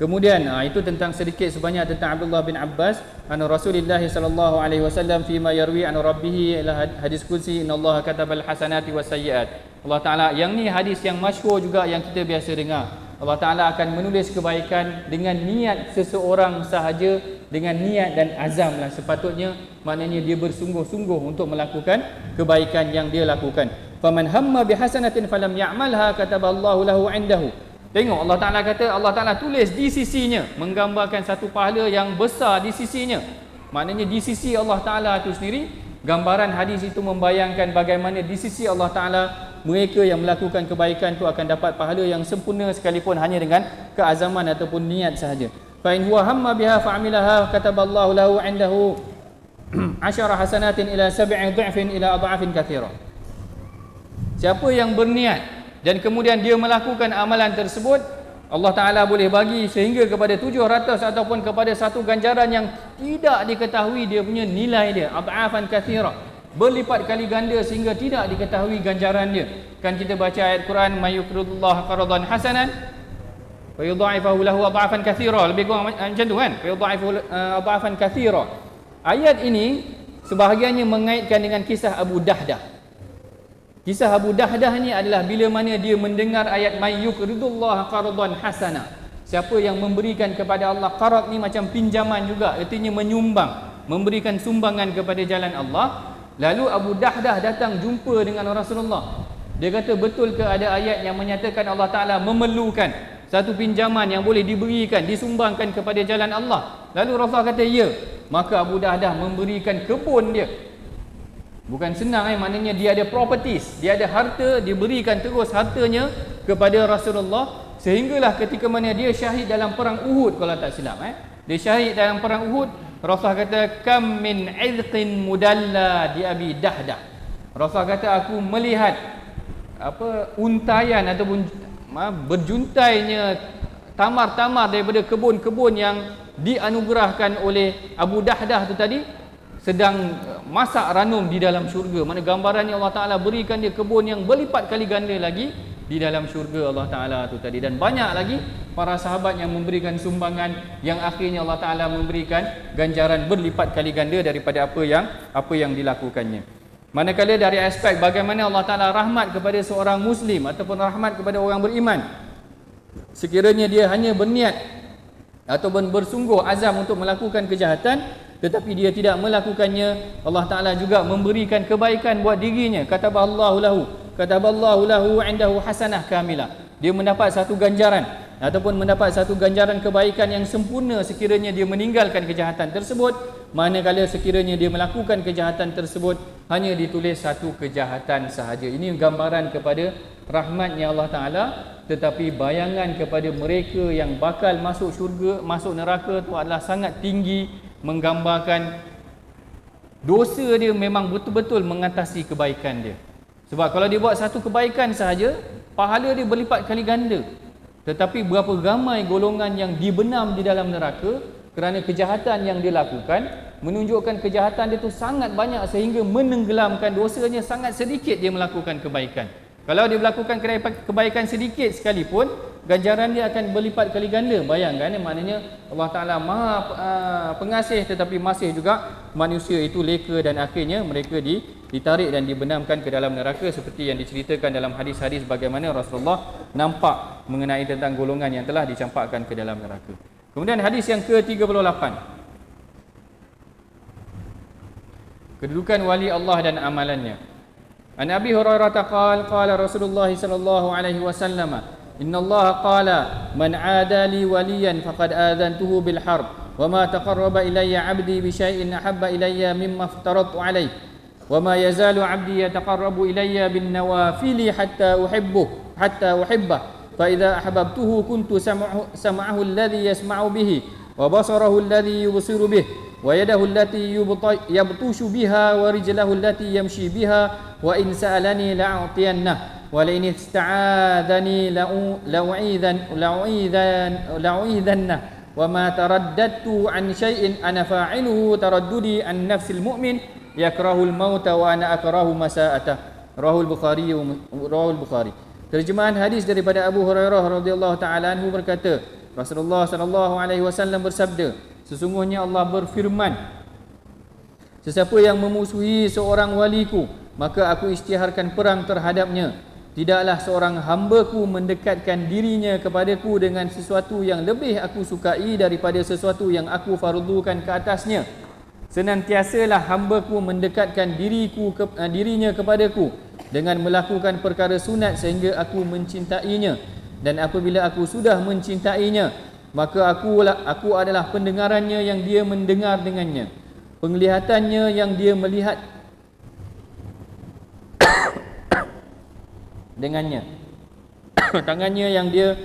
Speaker 2: Kemudian itu tentang sedikit sebanyak tentang Abdullah bin Abbas. An Rasulullah sallallahu alaihi wasallam fima yarwi an rabbih ila hadis qudsi innallaha katabal hasanati wasayyiat. Allah Taala, yang ni hadis yang masyhur juga yang kita biasa dengar. Allah Taala akan menulis kebaikan dengan niat seseorang sahaja, dengan niat dan azam lah sepatutnya, maknanya dia bersungguh-sungguh untuk melakukan kebaikan yang dia lakukan. Faman hamma bihasanatin falam ya'malha kataballahu lahu 'indahu. Tengok Allah Ta'ala kata, Allah Ta'ala tulis di sisinya, menggambarkan satu pahala yang besar di sisinya. Maknanya di sisi Allah Ta'ala itu sendiri, gambaran hadis itu membayangkan bagaimana di sisi Allah Ta'ala mereka yang melakukan kebaikan itu akan dapat pahala yang sempurna sekalipun hanya dengan keazaman ataupun niat sahaja. Fa in huwa hamma biha fa'amilaha kataballahu lahu 'indahu 10 hasanatin ila 7 dha'fin ila adha'afin katsira. Siapa yang berniat dan kemudian dia melakukan amalan tersebut, Allah Ta'ala boleh bagi sehingga kepada 700 ataupun kepada satu ganjaran yang tidak diketahui dia punya nilai dia, adha'afan katsira, berlipat kali ganda sehingga tidak diketahui ganjaran dia. Kan kita baca ayat Quran, may yuqridullah qardan hasanan fa yudha'ifahu lahu adha'afan katsira, lebih kurang macam tu kan, fa yudha'ifahu adha'afan katsira. Ayat ini sebahagiannya mengaitkan dengan kisah Abu Dahdah. Kisah Abu Dahdah ni adalah bila mana dia mendengar ayat may yuqridullah qardan hasana. Siapa yang memberikan kepada Allah, qarad ni macam pinjaman juga, artinya menyumbang, memberikan sumbangan kepada jalan Allah. Lalu Abu Dahdah datang jumpa dengan Rasulullah. Dia kata, betul ke ada ayat yang menyatakan Allah Ta'ala memerlukan satu pinjaman yang boleh diberikan, disumbangkan kepada jalan Allah? Lalu Rasulullah kata, ya. Maka Abu Dahdah memberikan kebun dia. Bukan senang, maknanya dia ada properties, dia ada harta, dia berikan terus hartanya kepada Rasulullah, sehinggalah ketika mana dia syahid dalam perang Uhud, kalau tak silap dia syahid dalam perang Uhud. Rasulullah kata, kam min izqin mudalla di Abi Dahdah. Rasulullah kata, aku melihat untayan ataupun berjuntainya tamar-tamar daripada kebun-kebun yang dianugerahkan oleh Abu Dahdah tu tadi, sedang masak ranum di dalam syurga. Mana gambarannya Allah Ta'ala berikan dia kebun yang berlipat kali ganda lagi di dalam syurga Allah Ta'ala tu tadi. Dan banyak lagi para sahabat yang memberikan sumbangan yang akhirnya Allah Ta'ala memberikan ganjaran berlipat kali ganda daripada apa yang dilakukannya. Manakala dari aspek bagaimana Allah Ta'ala rahmat kepada seorang Muslim ataupun rahmat kepada orang beriman, sekiranya dia hanya berniat ataupun bersungguh azam untuk melakukan kejahatan tetapi dia tidak melakukannya, Allah Ta'ala juga memberikan kebaikan buat dirinya. Kataballahu lahu indahu hasanah kamilah. Dia mendapat satu ganjaran ataupun mendapat satu ganjaran kebaikan yang sempurna sekiranya dia meninggalkan kejahatan tersebut. Manakala sekiranya dia melakukan kejahatan tersebut, hanya ditulis satu kejahatan sahaja. Ini gambaran kepada rahmatnya Allah Ta'ala. Tetapi bayangan kepada mereka yang bakal masuk syurga, masuk neraka itu adalah sangat tinggi, menggambarkan dosa dia memang betul-betul mengatasi kebaikan dia. Sebab kalau dia buat satu kebaikan sahaja, pahala dia berlipat kali ganda. Tetapi berapa ramai golongan yang dibenam di dalam neraka kerana kejahatan yang dia lakukan, menunjukkan kejahatan dia tu sangat banyak sehingga menenggelamkan dosanya, sangat sedikit dia melakukan kebaikan. Kalau dia melakukan kebaikan sedikit sekalipun, ganjaran dia akan berlipat kali ganda. Bayangkan, maknanya Allah Ta'ala maha pengasih, tetapi masih juga manusia itu leka dan akhirnya mereka ditarik dan dibenamkan ke dalam neraka, seperti yang diceritakan dalam hadis-hadis bagaimana Rasulullah nampak mengenai tentang golongan yang telah dicampakkan ke dalam neraka. Kemudian hadis yang ke-38, kedudukan wali Allah dan amalannya. An Abi Hurairah qala Rasulullah sallallahu alaihi wasallam, inna Allah qala man 'ada li waliyan faqad adantuhu bil harb wa ma taqarraba ilayya 'abdi bi syai'in ahabba ilayya mimma aftaratu alayhi wa ma yazalu 'abdi yataqarrabu ilayya bin nawafili hatta uhibbah fa idza ahbabtuhu kuntu sam'ahu alladhi yasma'u bihi wa basarahu alladhi yubsiru bihi wa yadahu allati yabtushu biha wa rijlahu allati yamshi biha wa in sa'alani la'atiyannah wa la in ista'adani la'u'idhannah wa ma taraddadtu an syai'in ana fa'iluhu taraddudi an nafsil mu'min yakrahul mauta wa ana akrahu masa'atah. Rahul Bukhari. Terjemahan hadis daripada Abu Hurairah radhiyallahu taala anhu berkata, Rasulullah sallallahu alaihi wasallam bersabda, sesungguhnya Allah berfirman, sesiapa yang memusuhi seorang waliku, maka aku isytiharkan perang terhadapnya. Tidaklah seorang hambaku mendekatkan dirinya kepadaku dengan sesuatu yang lebih aku sukai daripada sesuatu yang aku fardukan ke atasnya. Senantiasalah hambaku mendekatkan dirinya kepadaku dengan melakukan perkara sunat sehingga aku mencintainya. Dan apabila aku sudah mencintainya, maka aku adalah pendengarannya yang dia mendengar dengannya, penglihatannya yang dia melihat dengannya, tangannya yang dia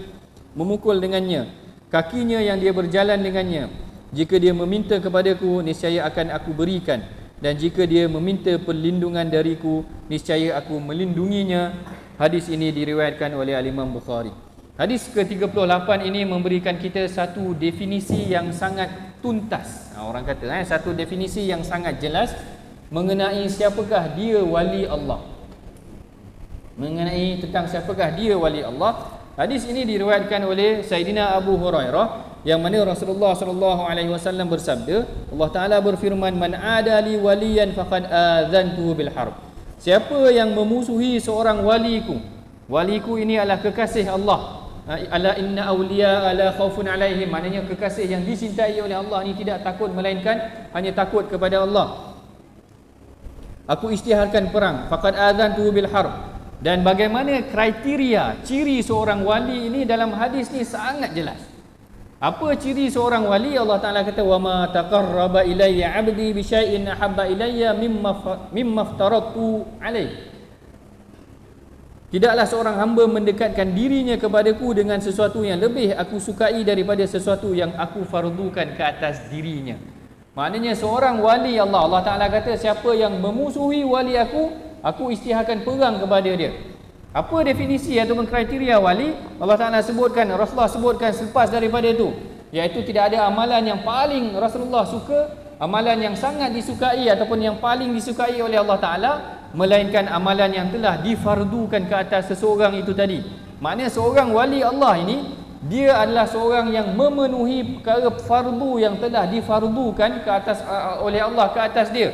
Speaker 2: memukul dengannya, kakinya yang dia berjalan dengannya. Jika dia meminta kepadaku, niscaya akan aku berikan, dan jika dia meminta perlindungan dariku, niscaya aku melindunginya. Hadis ini diriwayatkan oleh Al-Imam Bukhari. Hadis ke-38 ini memberikan kita satu definisi yang sangat tuntas. Orang kata satu definisi yang sangat jelas mengenai siapakah dia wali Allah. Mengenai tentang siapakah dia wali Allah. Hadis ini diriwayatkan oleh Sayyidina Abu Hurairah, yang mana Rasulullah sallallahu alaihi wasallam bersabda, Allah Taala berfirman, man adali waliyan faqad adzantuhu bil harb. Siapa yang memusuhi seorang waliku, waliku ini adalah kekasih Allah. Ala inna awliya ala khaufun alaihim, maknanya kekasih yang dicintai oleh Allah ni tidak takut melainkan hanya takut kepada Allah. Aku isytiharkan perang, faqad adzantuhu bil harb. Dan bagaimana kriteria ciri seorang wali ini dalam hadis ni sangat jelas. Apa ciri seorang wali? Allah Taala kata, wa ma taqarraba ilayya 'abdi bi syai'in ahabba ilayya mimma aftaratu alaihi. Tidaklah seorang hamba mendekatkan dirinya kepadaku dengan sesuatu yang lebih aku sukai daripada sesuatu yang aku fardukan ke atas dirinya. Maknanya seorang wali Allah, Allah Ta'ala kata, siapa yang memusuhi wali aku isytiharkan perang kepada dia. Apa definisi ataupun kriteria wali? Allah Ta'ala sebutkan, Rasulullah sebutkan selepas daripada itu, iaitu tidak ada amalan yang paling Rasulullah suka, amalan yang sangat disukai ataupun yang paling disukai oleh Allah Ta'ala, melainkan amalan yang telah difardukan ke atas seseorang itu tadi. Maknanya seorang wali Allah ini, dia adalah seorang yang memenuhi perkara fardu yang telah difardukan ke atas oleh Allah ke atas dia.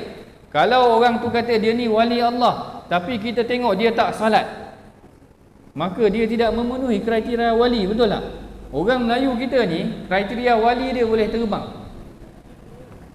Speaker 2: Kalau orang tu kata dia ni wali Allah, tapi kita tengok dia tak salat, maka dia tidak memenuhi kriteria wali, betul tak? Orang Melayu kita ni, kriteria wali dia boleh terbang.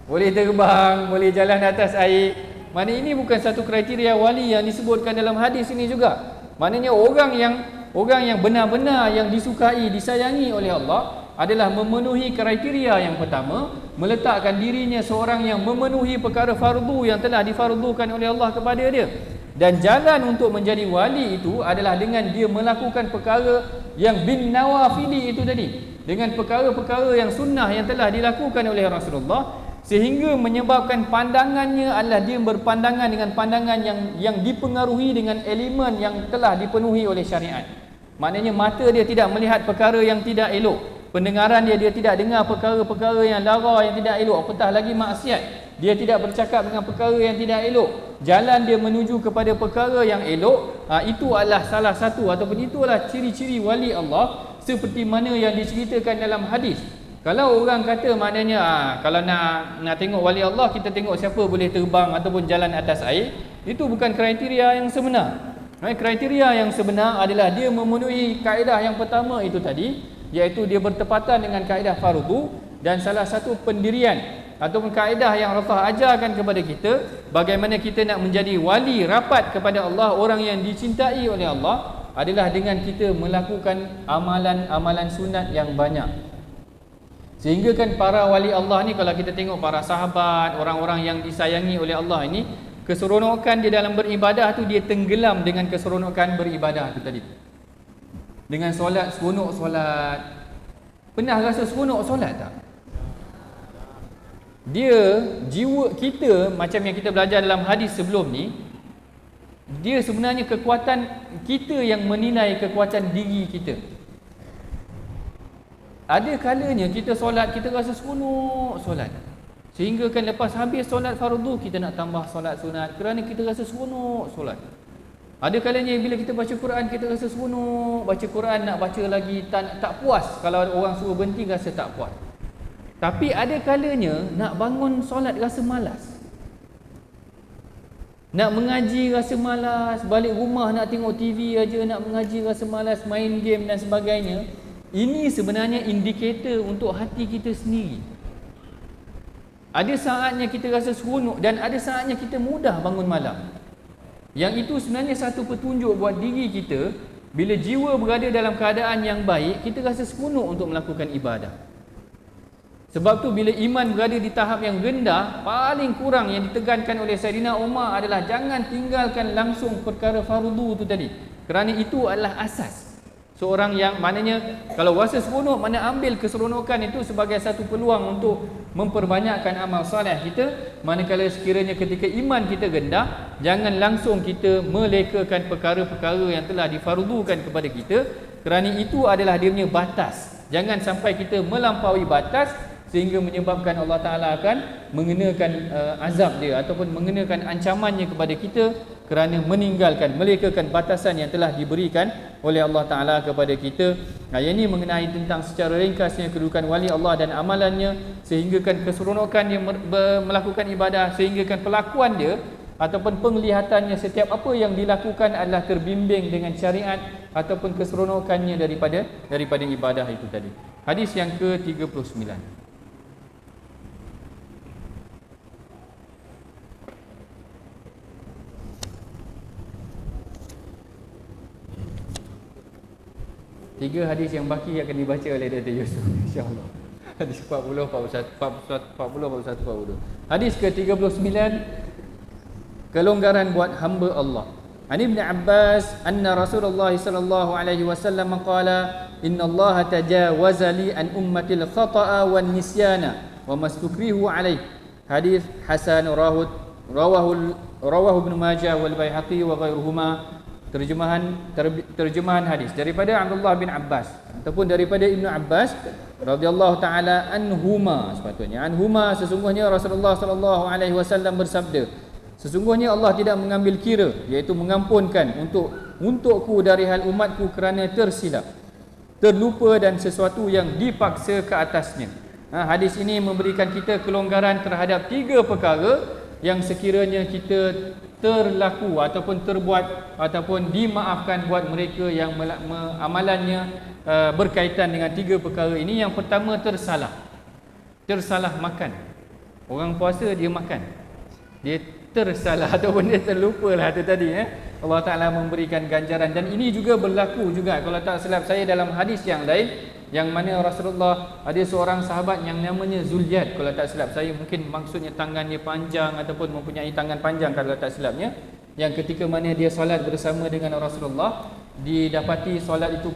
Speaker 2: Boleh terbang, boleh jalan atas air. Mana ini bukan satu kriteria wali yang disebutkan dalam hadis ini juga. Maknanya orang yang benar-benar yang disukai, disayangi oleh Allah adalah memenuhi kriteria yang pertama, meletakkan dirinya seorang yang memenuhi perkara fardu yang telah difardukan oleh Allah kepada dia. Dan jalan untuk menjadi wali itu adalah dengan dia melakukan perkara yang bin nawafili itu tadi, dengan perkara-perkara yang sunnah yang telah dilakukan oleh Rasulullah, sehingga menyebabkan pandangannya adalah dia berpandangan dengan pandangan yang dipengaruhi dengan elemen yang telah dipenuhi oleh syariat. Maknanya mata dia tidak melihat perkara yang tidak elok, pendengaran dia tidak dengar perkara-perkara yang lara, yang tidak elok, apatah lagi maksiat. Dia tidak bercakap dengan perkara yang tidak elok. Jalan dia menuju kepada perkara yang elok. Itu adalah salah satu ataupun itulah ciri-ciri wali Allah, seperti mana yang diceritakan dalam hadis. Kalau orang kata maknanya kalau nak tengok wali Allah, kita tengok siapa boleh terbang ataupun jalan atas air, itu bukan kriteria yang sebenar. Kriteria yang sebenar adalah dia memenuhi kaedah yang pertama itu tadi, iaitu dia bertepatan dengan kaedah fardu. Dan salah satu pendirian ataupun kaedah yang Rasulullah ajarkan kepada kita, bagaimana kita nak menjadi wali rapat kepada Allah, orang yang dicintai oleh Allah, adalah dengan kita melakukan amalan-amalan sunat yang banyak. Sehingga kan para wali Allah ni, kalau kita tengok para sahabat, orang-orang yang disayangi oleh Allah ini, keseronokan dia dalam beribadah tu, dia tenggelam dengan keseronokan beribadah tu tadi. Dengan solat, seronok solat. Pernah rasa seronok solat tak? Dia, jiwa kita, macam yang kita belajar dalam hadis sebelum ni, dia sebenarnya kekuatan kita yang menilai kekuatan diri kita. Ada kalanya kita solat, kita rasa seronok solat, sehingga kan lepas habis solat fardu, kita nak tambah solat sunat kerana kita rasa seronok solat. Ada kalanya bila kita baca Quran, kita rasa seronok baca Quran, nak baca lagi tak puas. Kalau orang suruh berhenti, rasa tak puas. Tapi ada kalanya nak bangun solat rasa malas, nak mengaji rasa malas, balik rumah nak tengok TV aja, nak mengaji rasa malas, main game dan sebagainya. Ini sebenarnya indikator untuk hati kita sendiri. Ada saatnya kita rasa seronok dan ada saatnya kita mudah bangun malam. Yang itu sebenarnya satu petunjuk buat diri kita. Bila jiwa berada dalam keadaan yang baik, kita rasa seronok untuk melakukan ibadah. Sebab tu bila iman berada di tahap yang rendah, paling kurang yang ditekankan oleh Saidina Umar adalah jangan tinggalkan langsung perkara fardu tu tadi. Kerana itu adalah asas. Seorang yang maknanya kalau rasa seronok, mana ambil keseronokan itu sebagai satu peluang untuk memperbanyakkan amal soleh kita. Manakala sekiranya ketika iman kita rendah, jangan langsung kita melekakan perkara-perkara yang telah difardukan kepada kita, kerana itu adalah dia punya batas. Jangan sampai kita melampaui batas sehingga menyebabkan Allah Ta'ala akan mengenakan azab dia ataupun mengenakan ancamannya kepada kita kerana meninggalkan, melekakan batasan yang telah diberikan oleh Allah Ta'ala kepada kita. Yang ini mengenai tentang secara ringkasnya kedudukan wali Allah dan amalannya, sehinggakan keseronokan dia melakukan ibadah, sehinggakan pelakuan dia ataupun penglihatannya setiap apa yang dilakukan adalah terbimbing dengan syariat ataupun keseronokannya daripada ibadah itu tadi. Hadis yang ke-39. Tiga hadis yang baki akan dibaca oleh Dr. Yusuf, insya-Allah. Hadis 40, 41, 42. Hadis ke-39, kelonggaran buat hamba Allah. An Ibn Abbas anna Rasulullah sallallahu alaihi wasallam qala inna Allah tajawaza li an ummatil khata'a wan nisyana wa mastukrihu alaihi. Hadis hasan rawahu Ibn Majah wal Baihaqi wa ghairuhuma. Terjemahan hadis daripada Abdullah bin Abbas ataupun daripada Ibnu Abbas radhiyallahu taala anhuma, sepatutnya anhuma, sesungguhnya Rasulullah sallallahu alaihi wasallam bersabda, sesungguhnya Allah tidak mengambil kira, iaitu mengampunkan untukku dari hal umatku kerana tersilap, terlupa dan sesuatu yang dipaksa ke atasnya. Hadis ini memberikan kita kelonggaran terhadap tiga perkara yang sekiranya kita terlaku ataupun terbuat ataupun dimaafkan buat mereka yang amalannya berkaitan dengan 3 perkara ini. Yang pertama, tersalah makan. Orang puasa dia makan, dia tersalah ataupun dia terlupalah tu tadi. Allah Ta'ala memberikan ganjaran. Dan ini juga berlaku juga, kalau tak silap saya, dalam hadis yang lain, yang mana Rasulullah, ada seorang sahabat yang namanya Zulyad, kalau tak silap saya, mungkin maksudnya tangannya panjang ataupun mempunyai tangan panjang kalau tak silapnya, yang ketika mana dia solat bersama dengan Rasulullah, didapati solat itu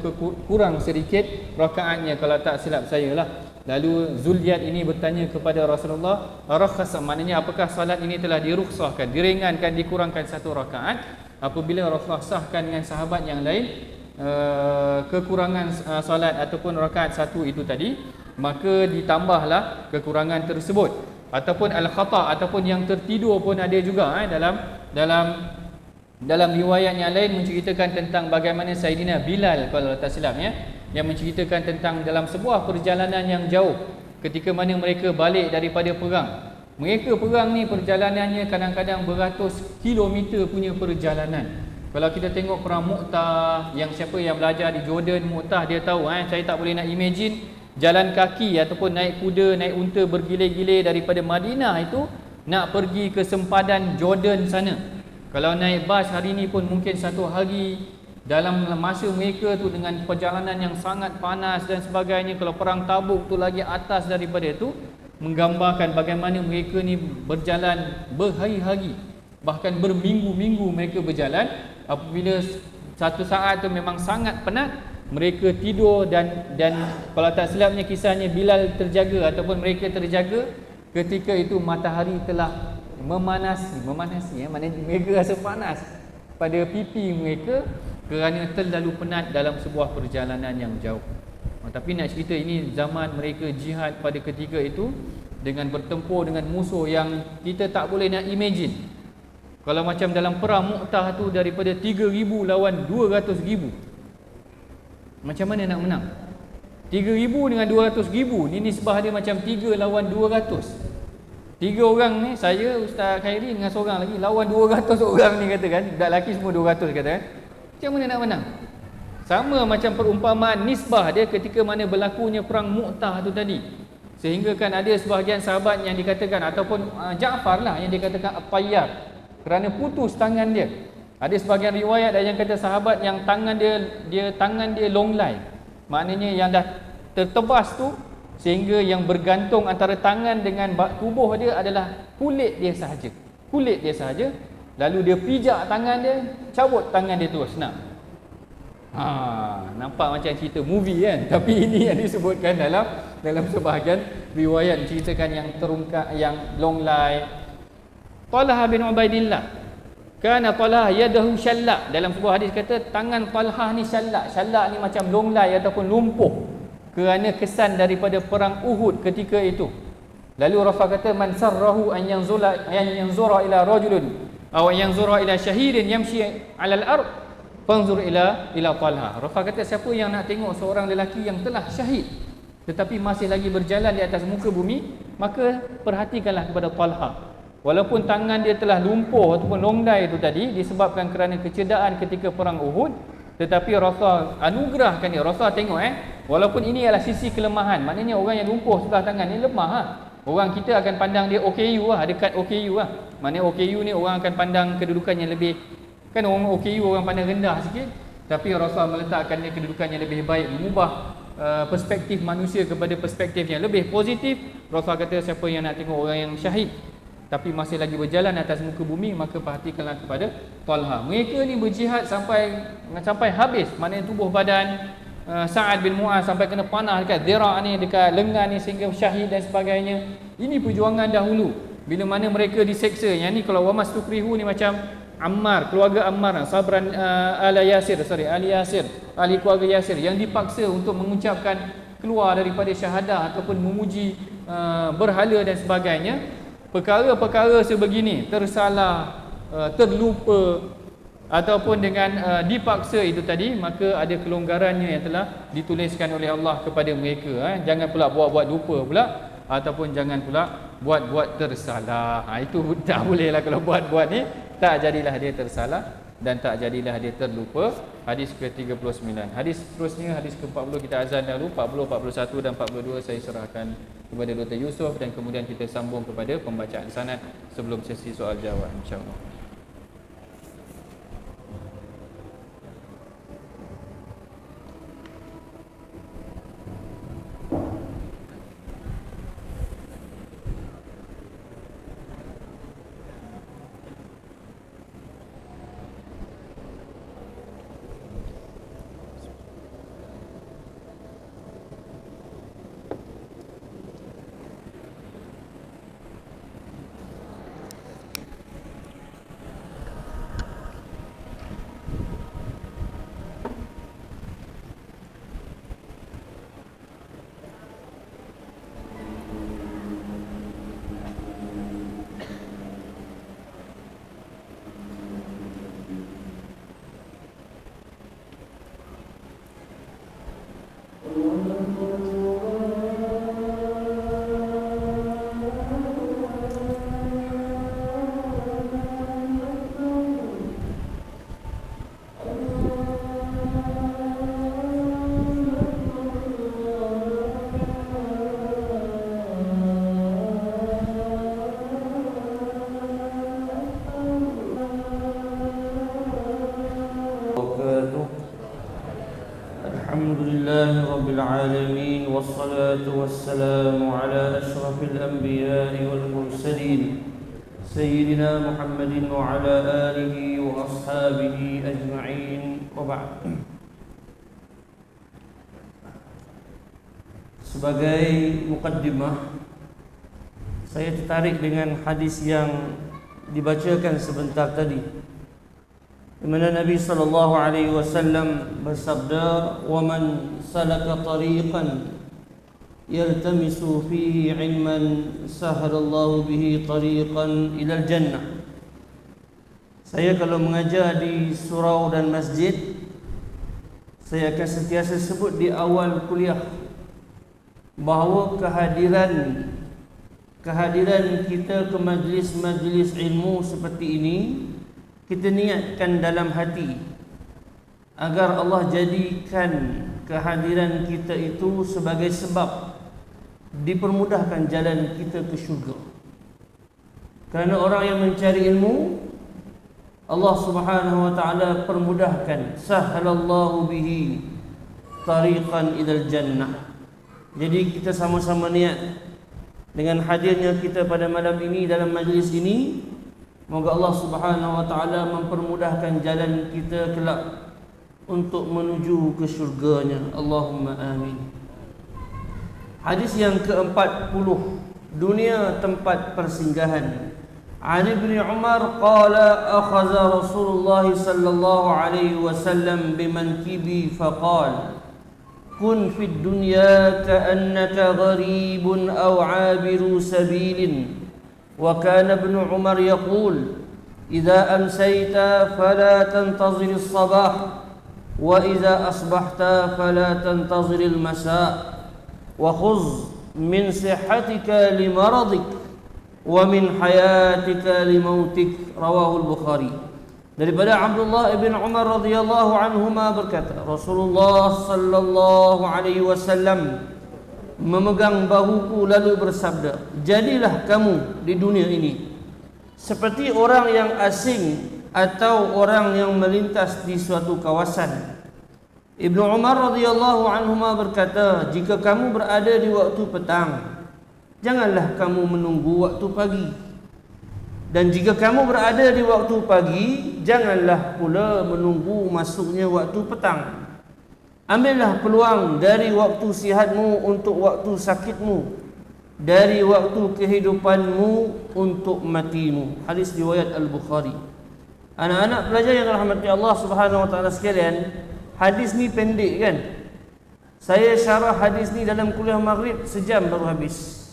Speaker 2: kurang sedikit rakaatnya kalau tak silap saya lah. Lalu Zulyad ini bertanya kepada Rasulullah, rakhasa, maknanya apakah solat ini telah dirukhsahkan, diringankan, dikurangkan 1 rakaat. Apabila Rasulullah sahkan dengan sahabat yang lain kekurangan solat ataupun rakaat 1 itu tadi, maka ditambahlah kekurangan tersebut. Ataupun al-khata' ataupun yang tertidur pun ada juga dalam riwayat yang lain menceritakan tentang bagaimana Saidina Bilal, kalau tak silap yang menceritakan tentang dalam sebuah perjalanan yang jauh, ketika mana mereka balik daripada perang. Mereka perang ni perjalanannya kadang-kadang beratus kilometer punya perjalanan. Kalau kita tengok perang Mu'tah, yang siapa yang belajar di Jordan Mu'tah dia tahu, saya tak boleh nak imagine jalan kaki ataupun naik kuda, naik unta bergilir-gilir daripada Madinah itu nak pergi ke sempadan Jordan sana. Kalau naik bas hari ni pun mungkin 1 hari. Dalam masa mereka tu dengan perjalanan yang sangat panas dan sebagainya, kalau perang Tabuk tu lagi atas daripada itu, menggambarkan bagaimana mereka ni berjalan berhari-hari, bahkan berminggu-minggu mereka berjalan. Apabila satu saat tu memang sangat penat, mereka tidur dan kalau tak silapnya kisahnya, Bilal terjaga ataupun mereka terjaga ketika itu matahari telah memanasi, maknanya mereka rasa panas pada pipi mereka kerana terlalu penat dalam sebuah perjalanan yang jauh. Tapi nak cerita, ini zaman mereka jihad pada ketika itu dengan bertempur dengan musuh yang kita tak boleh nak imagine. Kalau macam dalam perang Mu'tah tu, daripada 3,000 lawan 200,000, macam mana nak menang? 3,000 dengan 200,000 ni nisbah dia macam 3 lawan 200. 3 orang ni, saya, Ustaz Khairi dengan seorang lagi, lawan 200 orang ni katakan, budak lelaki semua 200 katakan. Macam mana nak menang? Sama macam perumpamaan nisbah dia ketika mana berlakunya perang Mu'tah tu tadi. Sehingga kan ada sebahagian sahabat yang dikatakan, ataupun Ja'far lah yang dikatakan at-tayyar, kerana putus tangan dia. Ada sebahagian riwayat yang kata sahabat yang tangan dia longlai, maknanya yang dah tertebas tu, sehingga yang bergantung antara tangan dengan tubuh dia adalah kulit dia sahaja. Lalu dia pijak tangan dia, cabut tangan dia terus nak. Nampak macam cerita movie kan, tapi ini yang disebutkan dalam sebahagian riwayat menceritakan yang terungkap, yang longlai. Talha bin Ubaidillah, kana Talha yadahu syallak. Dalam sebuah hadis kata tangan Talha ni syallak. Syallak ni macam longlai ataupun lumpuh kerana kesan daripada perang Uhud ketika itu. Lalu Rafa kata, man sarrahu an yanzura ila rajulin aw yanzura ila shahirin yamshi ala al-ard fanzur ila Talha. Rafa kata, siapa yang nak tengok seorang lelaki yang telah syahid tetapi masih lagi berjalan di atas muka bumi, maka perhatikanlah kepada Talha. Walaupun tangan dia telah lumpuh ataupun longlai itu tadi disebabkan kerana kecederaan ketika perang Uhud, tetapi Rasul anugerahkan dia. Rasul tengok walaupun ini adalah sisi kelemahan, maknanya orang yang lumpuh sebelah tangan ni lemah Orang kita akan pandang dia OKU dekat OKU Maknanya OKU ni orang akan pandang kedudukannya lebih, kan orang OKU orang pandang rendah sikit, tapi Rasul meletakkan dia kedudukannya lebih baik, mengubah perspektif manusia kepada perspektif yang lebih positif. Rasul kata, siapa yang nak tengok orang yang syahid tapi masih lagi berjalan atas muka bumi, maka perhatikanlah kepada Talha. Mereka ni berjihad sampai habis, maknanya tubuh badan Sa'ad bin Mu'az sampai kena panah dekat zira' ni, dekat lengan ni, sehingga syahid dan sebagainya. Ini perjuangan dahulu bila mana mereka diseksa. Yang ni kalau wamas tukrihu ni macam Ammar, keluarga Ammar, sabran ahli Yasir, ahli keluarga Yasir yang dipaksa untuk mengucapkan keluar daripada syahadah ataupun memuji berhala dan sebagainya. Perkara-perkara sebegini, tersalah, terlupa ataupun dengan dipaksa itu tadi, maka ada kelonggarannya yang telah dituliskan oleh Allah kepada mereka. Jangan pula buat-buat lupa pula. ataupun jangan pula buat-buat tersalah. Itu tak boleh lah. Kalau buat-buat ni, tak jadilah dia tersalah dan tak jadilah dia terlupa. Hadis ke-39. Hadis seterusnya, hadis ke-40 kita azan dahulu. 40, 41 dan 42 saya serahkan kepada Dr. Yusof, dan kemudian kita sambung kepada pembacaan sanad sebelum sesi soal jawab, insya-Allah.
Speaker 3: Alhamdulillahi Rabbil Alamin, wassalatu wassalamu ala ashrafil anbiya'i wal mursalin Sayyidina Muhammadin wa ala alihi wa ashabihi ajma'in, wa ba'd. Sebagai mukaddimah, saya tertarik dengan hadis yang dibacakan sebentar tadi, di mana Nabi sallallahu alaihi wasallam bersabda, "Wa man salaka tariqan yaltamisu fihi 'ilman sahalallahu bihi tariqan ila al-jannah." Saya kalau mengajar di surau dan masjid, saya akan sentiasa sebut di awal kuliah bahawa kehadiran kita ke majlis-majlis ilmu seperti ini, kita niatkan dalam hati agar Allah jadikan kehadiran kita itu sebagai sebab dipermudahkan jalan kita ke syurga. Kerana orang yang mencari ilmu, Allah Subhanahu wa taala permudahkan, sahalallahu bihi tariqan ilal jannah. Jadi kita sama-sama niat dengan hadirnya kita pada malam ini dalam majlis ini, moga Allah Subhanahu wa taala mempermudahkan jalan kita kelak untuk menuju ke syurganya. Allahumma amin. Hadis yang ke-40, dunia tempat persinggahan. An Ibn Umar qala akhadha Rasulullah sallallahu alaihi wasallam bimankibi faqala kun fid dunya ka'annaka gharibun aw 'abiru sabilin. وكان ابن عمر يقول إذا أمسيت فلا تنتظر الصباح وإذا أصبحت فلا تنتظر المساء وخذ من صحتك لمرضك ومن حياتك لموتك. رواه البخاري. Daripada Abdullah ibn Umar radhiyallahu anhuma berkata, Rasulullah sallallahu alaihi wasallam memegang bahuku lalu bersabda, jadilah kamu di dunia ini seperti orang yang asing atau orang yang melintas di suatu kawasan. Ibnu Umar radhiyallahu anhuma berkata, jika kamu berada di waktu petang, janganlah kamu menunggu waktu pagi, dan jika kamu berada di waktu pagi, janganlah pula menunggu masuknya waktu petang. Ambillah peluang dari waktu sihatmu untuk waktu sakitmu, dari waktu kehidupanmu untuk matimu. Hadis riwayat Al-Bukhari. Anak-anak pelajar yang dirahmati Allah Subhanahu wa taala sekalian, hadis ni pendek kan? Saya syarah hadis ni dalam kuliah maghrib sejam baru habis.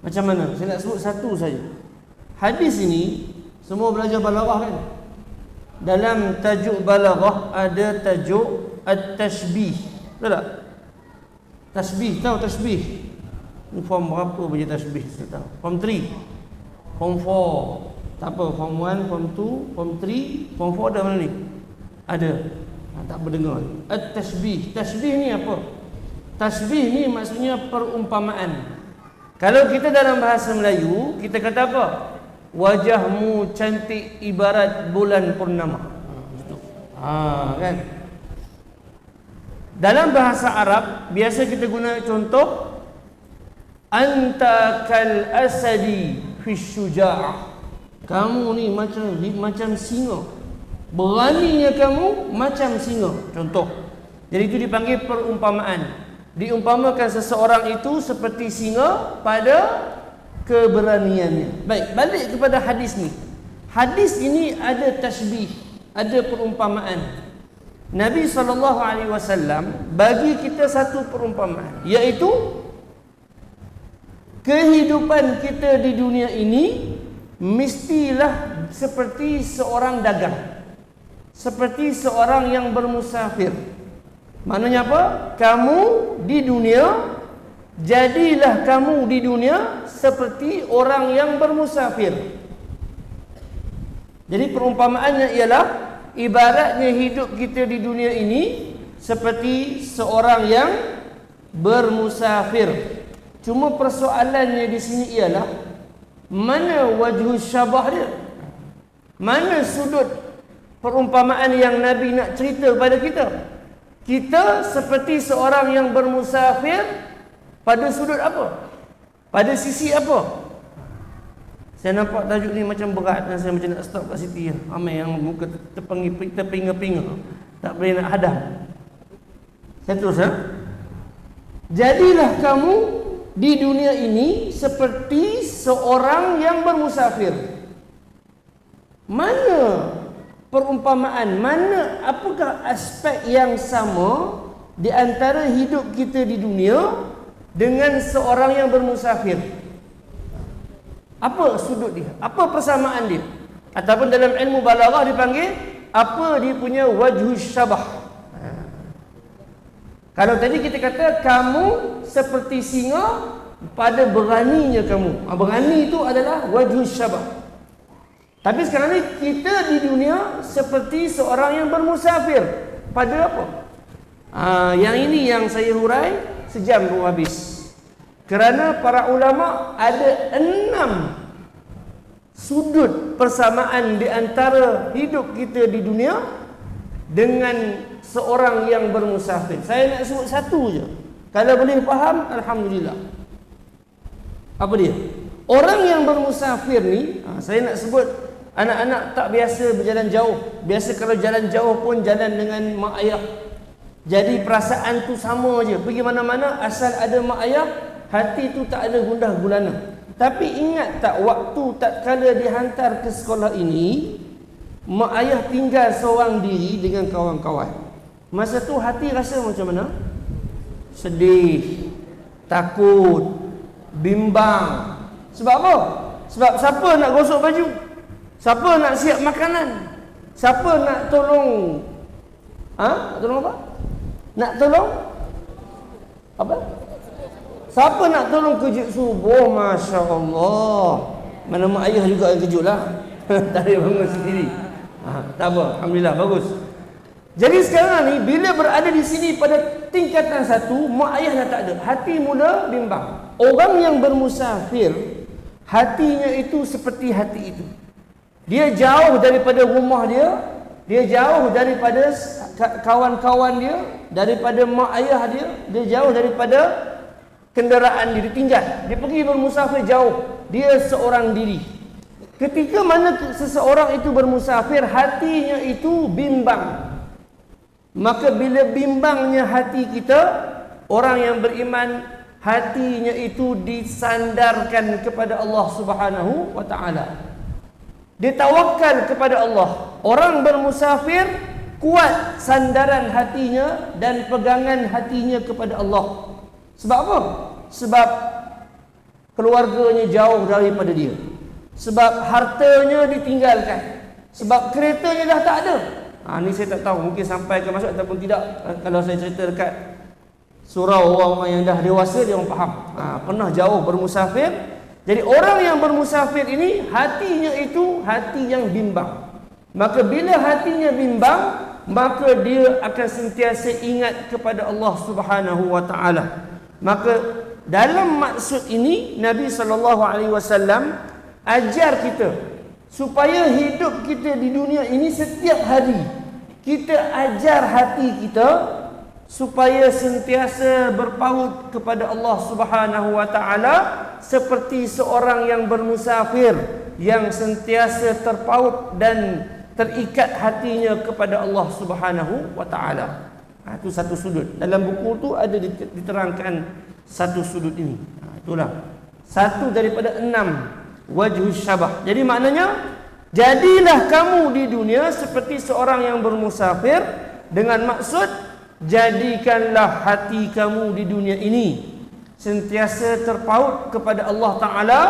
Speaker 3: Macam mana? Saya nak sebut satu saja. Hadis ini semua belajar balaghah kan? Dalam tajuk balaghah ada tajuk at-tashbih. Betul tak? Tasbih, tahu tasbih? Ni form berapa baca tasbih saya tahu. Form 3, form 4. Tak apa, form 1, form 2, form 3, form 4 ada mana ni? Ada. Tak berdengar. At-tasbih. Tasbih ni apa? Tasbih ni maksudnya perumpamaan. Kalau kita dalam bahasa Melayu, kita kata apa? Wajahmu cantik ibarat bulan purnama. Kan? Dalam bahasa Arab, biasa kita guna contoh anta kal asadi fi syuja'ah. Kamu ni macam singa. Beraninya kamu macam singa. Contoh. Jadi itu dipanggil perumpamaan. Diumpamakan seseorang itu seperti singa pada keberaniannya. Baik, balik kepada hadis ni. Hadis ini ada tashbih, ada perumpamaan. Nabi SAW bagi kita satu perumpamaan, iaitu kehidupan kita di dunia ini mestilah seperti seorang dagang, seperti seorang yang bermusafir. Maknanya apa? Kamu di dunia, jadilah kamu di dunia seperti orang yang bermusafir. Jadi perumpamaannya ialah ibaratnya hidup kita di dunia ini seperti seorang yang bermusafir. Cuma persoalannya di sini ialah mana wajhus syabah dia? Mana sudut perumpamaan yang Nabi nak cerita kepada kita? Kita seperti seorang yang bermusafir pada sudut apa? Pada sisi apa? Saya nampak tajuk ni macam berat dan saya macam nak stop kat situ. Ramai yang muka terpinga-pinga, tak boleh nak hadam. Saya terus Jadilah kamu di dunia ini seperti seorang yang bermusafir. Mana perumpamaan, mana apakah aspek yang sama di antara hidup kita di dunia dengan seorang yang bermusafir? Apa sudut dia? Apa persamaan dia? Ataupun dalam ilmu balaghah dipanggil apa dia punya wajhus syabah. Kalau tadi kita kata kamu seperti singa pada beraninya kamu. Berani itu adalah wajhus syabah. Tapi sekarang ni kita di dunia seperti seorang yang bermusafir. Pada apa? Yang ini yang saya hurai sejam pun habis. Kerana para ulama ada 6 sudut persamaan di antara hidup kita di dunia dengan seorang yang bermusafir. Saya nak sebut satu je. Kalau boleh faham, alhamdulillah. Apa dia? Orang yang bermusafir ni, saya nak sebut anak-anak tak biasa berjalan jauh. Biasa kalau jalan jauh pun jalan dengan mak ayah. Jadi perasaan tu sama je. Pergi mana-mana asal ada mak ayah, hati tu tak ada gundah gulana. Tapi ingat tak waktu tatkala dihantar ke sekolah ini, mak ayah tinggal seorang diri dengan kawan-kawan. Masa tu hati rasa macam mana? Sedih, takut, bimbang. Sebab apa? Sebab siapa nak gosok baju? Siapa nak siap makanan? Siapa nak tolong? Nak tolong apa? Nak tolong? Apa? Siapa nak tolong kejut subuh? Masya Allah. Mana mak ayah juga yang kejut lah. Tak ada bangun sendiri. Tak apa, alhamdulillah, bagus. Jadi sekarang ni bila berada di sini pada tingkatan 1, mak ayah dah tak ada. Hati mula bimbang. Orang yang bermusafir, hatinya itu seperti hati itu. Dia jauh daripada rumah dia, dia jauh daripada kawan-kawan dia, daripada mak ayah dia, dia jauh daripada kenderaan dia, ditinggal. Dia pergi bermusafir jauh. Dia seorang diri. Ketika mana seseorang itu bermusafir, hatinya itu bimbang. Maka bila bimbangnya hati kita, orang yang beriman, hatinya itu disandarkan kepada Allah Subhanahu wa ta'ala. Dia tawakal kepada Allah. Orang bermusafir kuat sandaran hatinya dan pegangan hatinya kepada Allah. Sebab apa? Sebab keluarganya jauh daripada dia. Sebab hartanya ditinggalkan. Sebab keretanya dah tak ada. Ni saya tak tahu, mungkin sampai ke masuk ataupun tidak. Kalau saya cerita dekat Surau orang yang dah dewasa dia orang faham. Pernah jauh bermusafir. Jadi orang yang bermusafir ini hatinya itu hati yang bimbang. Maka bila hatinya bimbang, maka dia akan sentiasa ingat kepada Allah Subhanahu wa taala. Maka dalam maksud ini Nabi SAW ajar kita supaya hidup kita di dunia ini setiap hari kita ajar hati kita supaya sentiasa berpaut kepada Allah Subhanahu wa taala seperti seorang yang bermusafir yang sentiasa terpaut dan terikat hatinya kepada Allah Subhanahu wa taala. Itu satu sudut. Dalam buku tu ada diterangkan satu sudut ini. Itulah satu daripada 6 wajhus syabah. Jadi maknanya, jadilah kamu di dunia seperti seorang yang bermusafir, dengan maksud jadikanlah hati kamu di dunia ini sentiasa terpaut kepada Allah Ta'ala,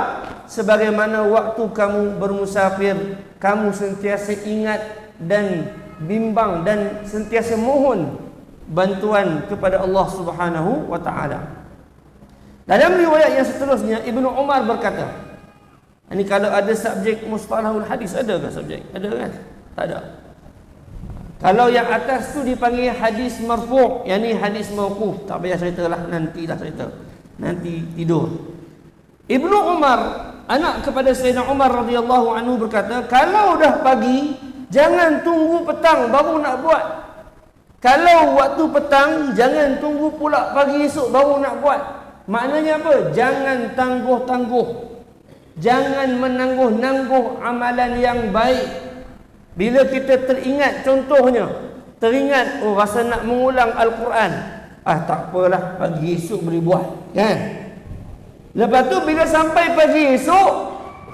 Speaker 3: sebagaimana waktu kamu bermusafir kamu sentiasa ingat dan bimbang dan sentiasa mohon bantuan kepada Allah Subhanahu wa Ta'ala. Dalam riwayat yang seterusnya, Ibnu Umar berkata, ini kalau ada subjek mustalahul hadis, ada ke subjek? Ada kan? Tak ada. Kalau yang atas tu dipanggil hadis marfu', yang ni hadis mauquf. Tak payah ceritalah, nantilah cerita. Nanti tidur. Ibnu Umar, anak kepada Sayyidina Umar radhiyallahu anhu berkata, kalau dah pagi, jangan tunggu petang baru nak buat. Kalau waktu petang, jangan tunggu pula pagi esok baru nak buat. Maknanya apa? Jangan tangguh-tangguh. Jangan menangguh-nangguh amalan yang baik. Bila kita teringat, contohnya teringat, oh rasa nak mengulang Al-Quran, tak apalah, pagi esok boleh buat, kan? Lepas tu bila sampai pagi esok,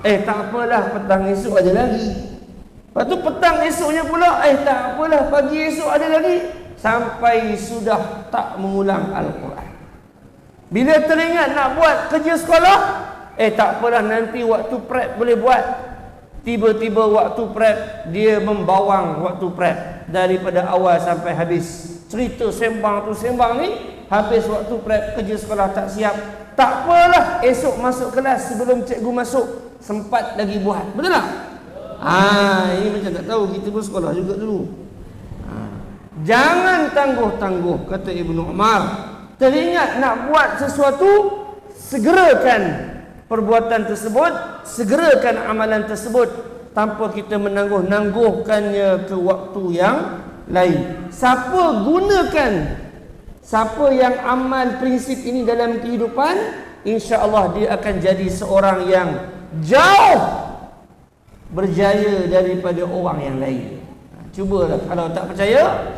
Speaker 3: tak apalah, petang esok ada lagi. Lepas tu petang esoknya pula, tak apalah, pagi esok ada lagi. Sampai sudah tak mengulang Al-Quran. Bila teringat nak buat kerja sekolah, tak apalah, nanti waktu prep boleh buat. Tiba-tiba waktu prep, dia membawang waktu prep daripada awal sampai habis. Cerita sembang tu sembang ni, habis waktu prep kerja sekolah tak siap. Tak apalah, esok masuk kelas sebelum cikgu masuk, sempat lagi buat. Betul tak? Ini macam tak tahu, kita pun sekolah juga dulu. Jangan tangguh-tangguh, kata Ibnu Umar. Teringat nak buat sesuatu, segerakan perbuatan tersebut, segerakan amalan tersebut tanpa kita menangguh-nangguhkannya ke waktu yang lain. Siapa yang amal prinsip ini dalam kehidupan, insya-Allah dia akan jadi seorang yang jauh berjaya daripada orang yang lain. Cubalah, kalau tak percaya,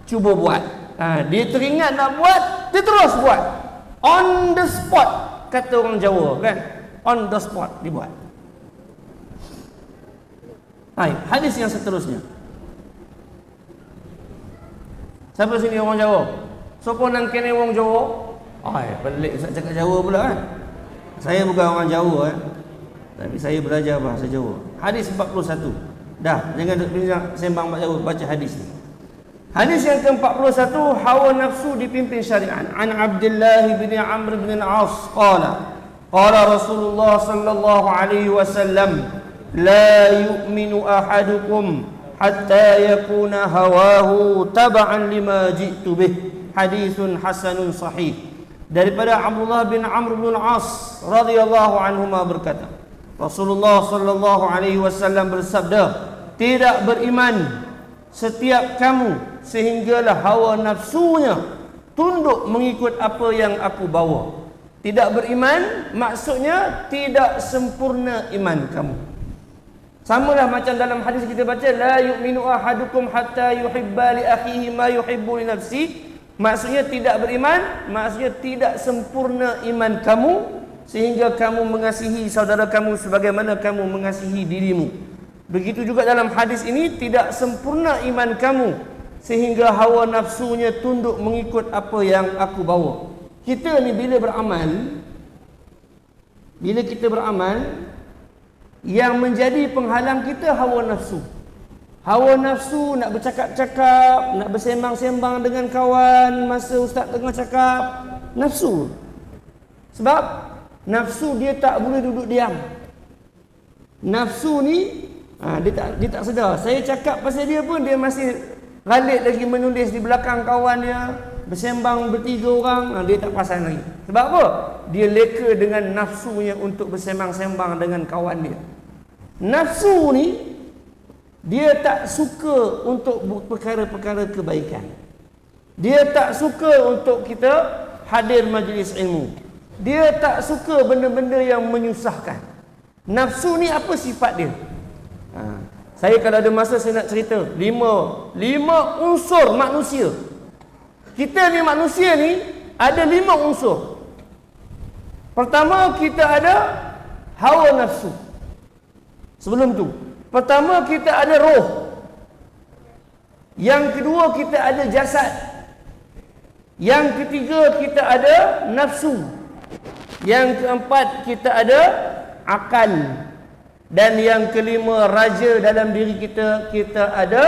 Speaker 3: cuba buat. Dia teringat nak buat, dia terus buat. On the spot, kata orang Jawa kan. On the spot dibuat. Hadis yang seterusnya. Siapa sini orang Jawa? Siapa nang kene orang Jawa? Pelik Ustaz cakap Jawa pula kan. Saya bukan orang Jawa tapi saya belajar bahasa Jawa. Hadis 41. Dah, jangan sembang bahasa Jawa, baca hadis ni. Hadis yang ke-41, hawa nafsu dipimpin syariat. An Abdullah bin Amr bin al-As qala Rasulullah sallallahu alaihi wasallam, la yu'minu ahadukum hatta yakuna hawahu tab'an lima ji'tu bih. Hadisun hasanun sahih. Daripada Abdullah bin Amr bin al-As radhiyallahu anhuma berkata, Rasulullah sallallahu alaihi wasallam bersabda, tidak beriman setiap kamu sehinggalah hawa nafsunya tunduk mengikut apa yang aku bawa. Tidak beriman maksudnya tidak sempurna iman kamu. Samalah macam dalam hadis kita baca, la yu'minu ahadukum hatta yuhibba li akhihi ma yuhibbu li nafsi. Maksudnya tidak beriman, maksudnya tidak sempurna iman kamu sehingga kamu mengasihi saudara kamu sebagaimana kamu mengasihi dirimu. Begitu juga dalam hadis ini, tidak sempurna iman kamu sehingga hawa nafsunya tunduk mengikut apa yang aku bawa. Kita ni bila kita beramal, yang menjadi penghalang kita hawa nafsu. Hawa nafsu nak bercakap-cakap, nak bersembang-sembang dengan kawan masa ustaz tengah cakap. Nafsu. Sebab nafsu dia tak boleh duduk diam. Nafsu ni dia tak sedar. Saya cakap pasal dia pun dia masih galik lagi menulis di belakang kawan dia, bersembang bertiga orang, dia tak perasan lagi. Sebab apa? Dia leka dengan nafsunya untuk bersembang-sembang dengan kawan dia. Nafsu ni dia tak suka untuk perkara-perkara kebaikan. Dia tak suka untuk kita hadir majlis ilmu. Dia tak suka benda-benda yang menyusahkan. Nafsu ni apa sifat dia? Saya kalau ada masa saya nak cerita lima unsur manusia. Kita ni manusia ni ada 5 unsur. Pertama, kita ada hawa nafsu. Sebelum tu, pertama kita ada roh. Yang kedua kita ada jasad. Yang ketiga kita ada nafsu. Yang keempat kita ada akal. Dan yang kelima, raja dalam diri kita, kita ada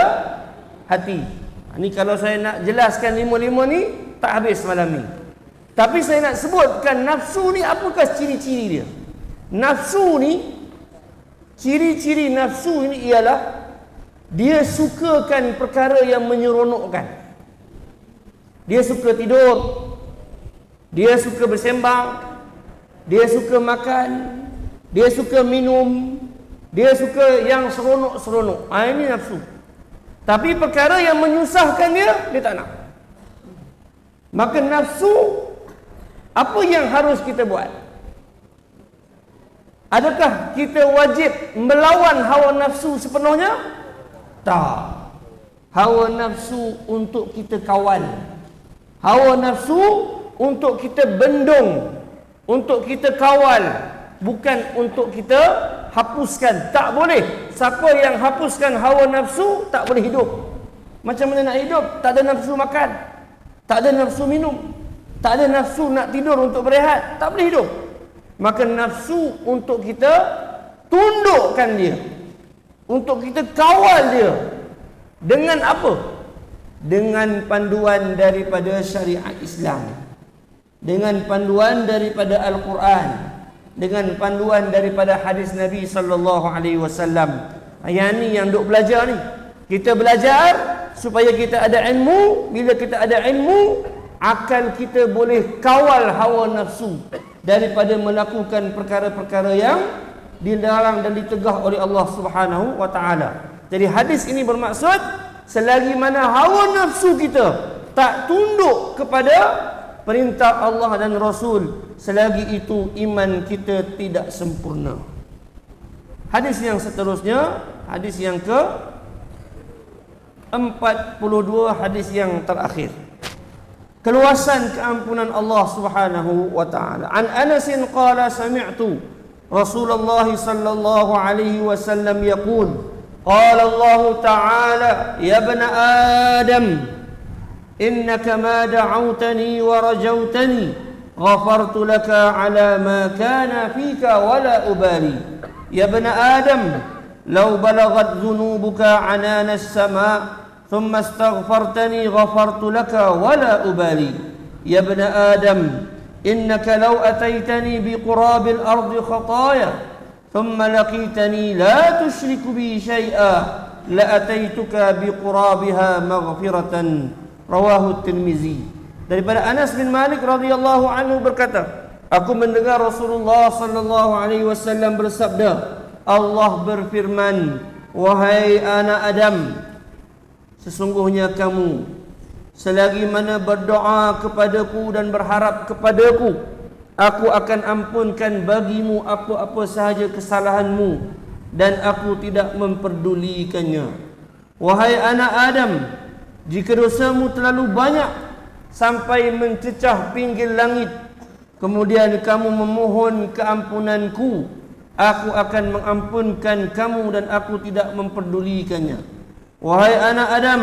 Speaker 3: hati. Ni kalau saya nak jelaskan 5-5 ni tak habis malam ni. Tapi saya nak sebutkan nafsu ni apakah ciri-ciri dia. Nafsu ni, ciri-ciri nafsu ini ialah dia sukakan perkara yang menyeronokkan. Dia suka tidur, dia suka bersembang, dia suka makan, dia suka minum, dia suka yang seronok-seronok. Ini nafsu. Tapi perkara yang menyusahkan dia tak nak. Maka nafsu, apa yang harus kita buat? Adakah kita wajib melawan hawa nafsu sepenuhnya? Tak. Hawa nafsu untuk kita kawal. Hawa nafsu untuk kita bendung, untuk kita kawal, bukan untuk kita hapuskan. Tak boleh. Siapa yang hapuskan hawa nafsu tak boleh hidup. Macam mana nak hidup? Tak ada nafsu makan, tak ada nafsu minum, tak ada nafsu nak tidur untuk berehat, tak boleh hidup. Maka nafsu untuk kita tundukkan dia, untuk kita kawal dia. Dengan apa? Dengan panduan daripada syariat Islam, dengan panduan daripada Al-Quran, dengan panduan daripada hadis Nabi sallallahu alaihi wasallam. Yang ni yang duk belajar ni. Kita belajar supaya kita ada ilmu. Bila kita ada ilmu, akal kita boleh kawal hawa nafsu daripada melakukan perkara-perkara yang dilarang dan ditegah oleh Allah Subhanahu wa taala. Jadi hadis ini bermaksud selagi mana hawa nafsu kita tak tunduk kepada perintah Allah dan Rasul, selagi itu iman kita tidak sempurna. Hadis yang seterusnya, hadis yang ke 42, hadis yang terakhir. Keluasan keampunan Allah Subhanahu wa taala. An Anas qala sami'tu Rasulullah sallallahu alaihi wasallam yaqul qala Allah ta'ala ya ibn Adam innaka ma da'awtani wa rajawtani ghafartu laka ala ma kana fika wa la ubali ya ibn Adam law balaghat dhunubuka anana as-sama' ثم استغفرتني غفرت لك ولا أبالي يا ابن آدم إنك لو أتيتني بقراب الأرض خطايا ثم لقيتني لا تشرك بي شيئا لأتيتك بقرابها مغفرة رواه الترمذي. Daripada Anas bin Malik radhiyallahu anhu berkata, aku mendengar Rasulullah sallallahu alaihi wasallam bersabda, Allah berfirman, wahai anak Adam, sesungguhnya kamu selagi mana berdoa kepadaku dan berharap kepadaku, aku akan ampunkan bagimu apa-apa sahaja kesalahanmu dan aku tidak memperdulikannya. Wahai anak Adam, jika dosamu terlalu banyak sampai mencecah pinggir langit, kemudian kamu memohon keampunanku, aku akan mengampunkan kamu dan aku tidak memperdulikannya. Wahai anak Adam,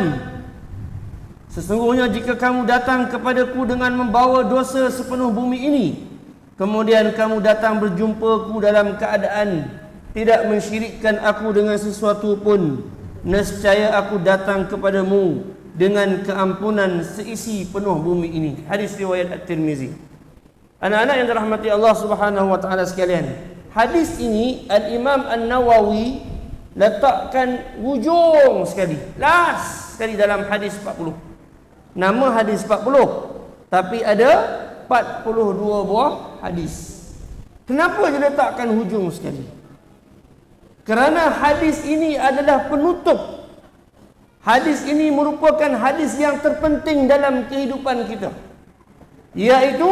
Speaker 3: sesungguhnya jika kamu datang kepadaku dengan membawa dosa sepenuh bumi ini, kemudian kamu datang berjumpaku dalam keadaan tidak mensyirikkan aku dengan sesuatu pun, nescaya aku datang kepadamu dengan keampunan seisi penuh bumi ini. Hadis riwayat At-Tirmizi. Anak-anak yang dirahmati Allah Subhanahu wa taala sekalian, hadis ini Al-Imam An-Nawawi letakkan hujung sekali, last sekali dalam hadis 40. Nama hadis 40, tapi ada 42 buah hadis. Kenapa dia letakkan hujung sekali? Kerana hadis ini adalah penutup. Hadis ini merupakan hadis yang terpenting dalam kehidupan kita, iaitu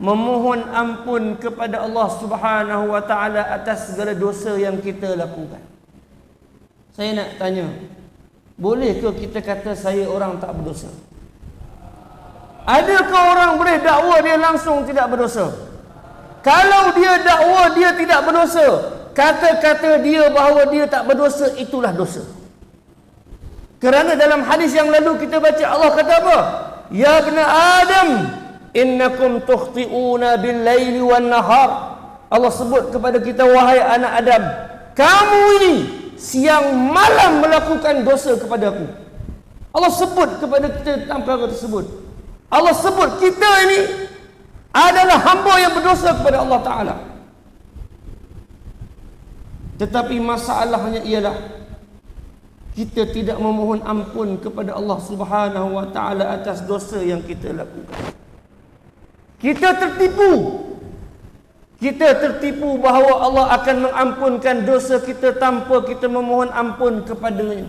Speaker 3: memohon ampun kepada Allah Subhanahu wa taala atas segala dosa yang kita lakukan. Saya nak tanya, boleh ke kita kata saya orang tak berdosa? Adakah orang boleh dakwa dia langsung tidak berdosa? Kalau dia dakwa dia tidak berdosa, kata-kata dia bahawa dia tak berdosa itulah dosa. Kerana dalam hadis yang lalu kita baca Allah kata apa? Ya bani Adam, innakum tukhti'una bil-laili wan-nahar. Allah sebut kepada kita, wahai anak Adam, kamu ini siang malam melakukan dosa kepada aku. Allah sebut kepada kita tanpa kata tersebut. Allah sebut kita ini adalah hamba yang berdosa kepada Allah Ta'ala. Tetapi masalahnya ialah kita tidak memohon ampun kepada Allah Subhanahu wa taala atas dosa yang kita lakukan. Kita tertipu. Kita tertipu bahawa Allah akan mengampunkan dosa kita tanpa kita memohon ampun kepadanya.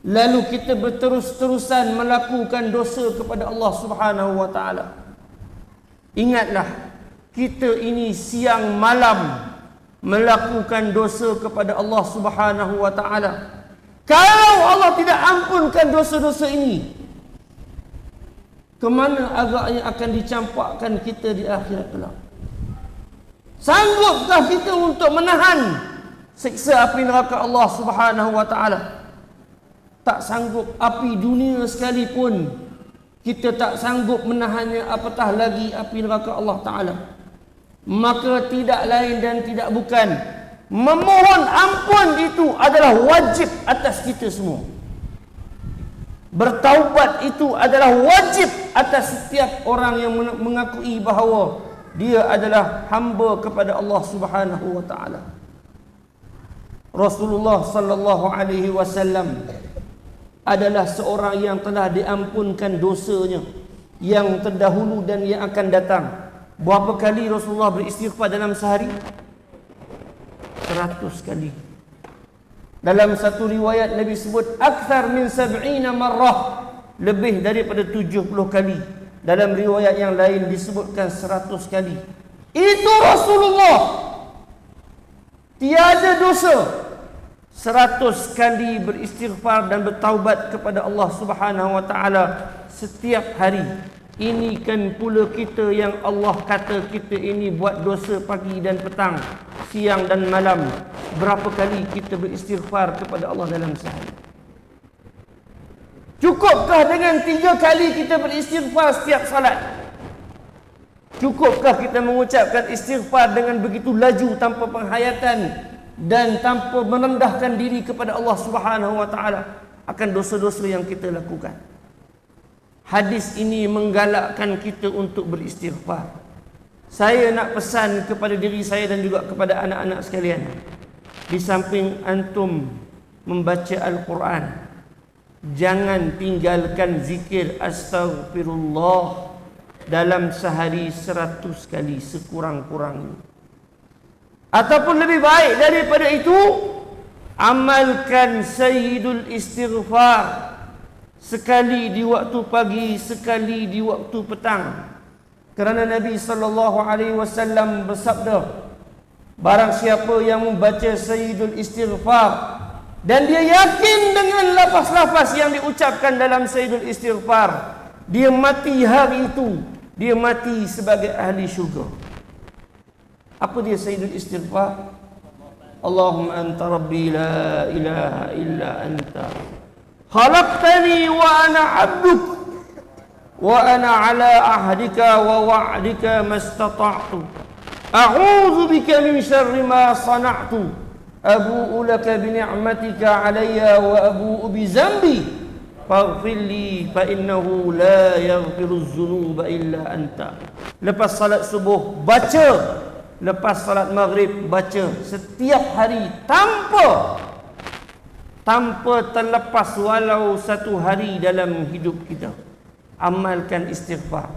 Speaker 3: Lalu kita berterus-terusan melakukan dosa kepada Allah Subhanahu wa taala. Ingatlah, kita ini siang malam melakukan dosa kepada Allah Subhanahu wa taala. Kalau Allah tidak ampunkan dosa-dosa ini, ke mana agaknya akan dicampakkan kita di akhirat kelak? Sanggupkah kita untuk menahan siksa api neraka Allah Subhanahu wa taala? Tak sanggup. Api dunia sekalipun kita tak sanggup menahannya, apatah lagi api neraka Allah Ta'ala. Maka tidak lain dan tidak bukan, memohon ampun itu adalah wajib atas kita semua. Bertaubat itu adalah wajib atas setiap orang yang mengakui bahawa dia adalah hamba kepada Allah Subhanahu wa taala. Rasulullah sallallahu alaihi wasallam adalah seorang yang telah diampunkan dosanya yang terdahulu dan yang akan datang. Berapa kali Rasulullah beristighfar dalam sehari? 100 kali. Dalam satu riwayat Nabi sebut akthar min 70 marrah, lebih daripada 70 kali. Dalam riwayat yang lain disebutkan 100 kali. Itu Rasulullah. Tiada dosa. 100 kali beristighfar dan bertaubat kepada Allah Subhanahu wa taala setiap hari. Ini kan pula kita yang Allah kata kita ini buat dosa pagi dan petang, siang dan malam. Berapa kali kita beristighfar kepada Allah dalam sehari? Cukupkah dengan 3 kali kita beristighfar setiap salat? Cukupkah kita mengucapkan istighfar dengan begitu laju tanpa penghayatan dan tanpa merendahkan diri kepada Allah Subhanahu wa taala akan dosa-dosa yang kita lakukan? Hadis ini menggalakkan kita untuk beristighfar. Saya nak pesan kepada diri saya dan juga kepada anak-anak sekalian, di samping antum membaca Al-Quran, jangan tinggalkan zikir astaghfirullah dalam sehari 100 kali sekurang-kurangnya. Ataupun lebih baik daripada itu, amalkan sayyidul istighfar, sekali di waktu pagi, sekali di waktu petang. Kerana Nabi SAW bersabda, barang siapa yang membaca sayyidul istighfar dan dia yakin dengan lafaz-lafaz yang diucapkan dalam sayyidul istighfar, dia mati hari itu, dia mati sebagai ahli syurga. Apa dia sayyidul istighfar? Allahumma anta rabbi la ilaha illa anta khalaqtani wa ana 'abduk wa ana 'ala ahdika wa wa'dika mastata'tu a'udzu bika min syarri ma sana'tu abu'u laka bi ni'matika 'alayya wa abu'u bi zambi faghfir li fa innahu la yaghfiruz dzunuba illa anta. Lepas salat subuh baca, lepas salat maghrib baca setiap hari tanpa terlepas walau satu hari dalam hidup kita. Amalkan istighfar.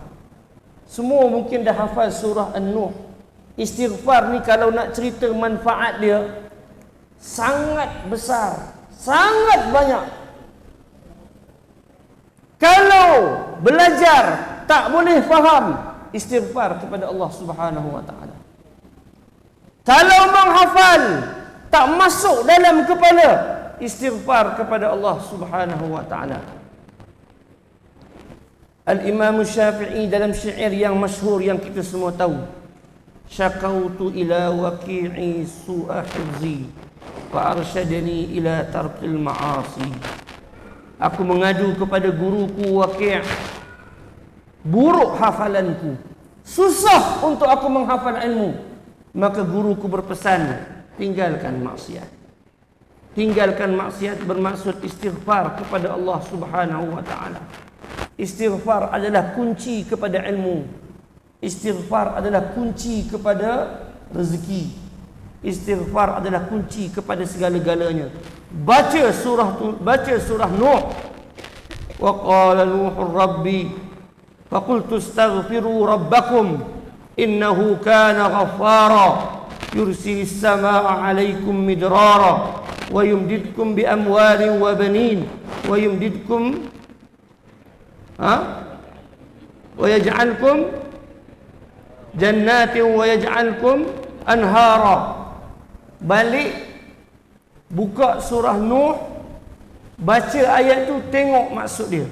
Speaker 3: Semua mungkin dah hafal surah An-Nuh. Istighfar ni kalau nak cerita manfaat dia sangat besar, sangat banyak. Kalau belajar tak boleh faham, istighfar kepada Allah Subhanahu wa taala. Kalau menghafal tak masuk dalam kepala, istighfar kepada Allah Subhanahu wa taala. Al-Imam Syafi'i dalam syair yang masyhur yang kita semua tahu, syakautu ila waqi'i su'a hifzi fa arsyadani ila tarkil ma'asi. Aku mengadu kepada guruku Waqi', buruk hafalanku, susah untuk aku menghafal ilmu. Maka guruku berpesan, tinggalkan maksiat. Tinggalkan maksiat bermaksud istighfar kepada Allah Subhanahu wa taala. Istighfar adalah kunci kepada ilmu. Istighfar adalah kunci kepada rezeki. Istighfar adalah kunci kepada segala-galanya. Baca surah Nuh. Wa qala Nuhur rabbi faqultu astaghfiru rabbakum innahu kana ghaffara yursilis samaa'a 'alaikum midrara wa yumdidkum bi amwalin wa banin wa yumdidkum wa yaj'alkum jannatin wa yaj'alkum anhara. Balik buka surah Nuh, baca ayat tu, tengok maksud dia.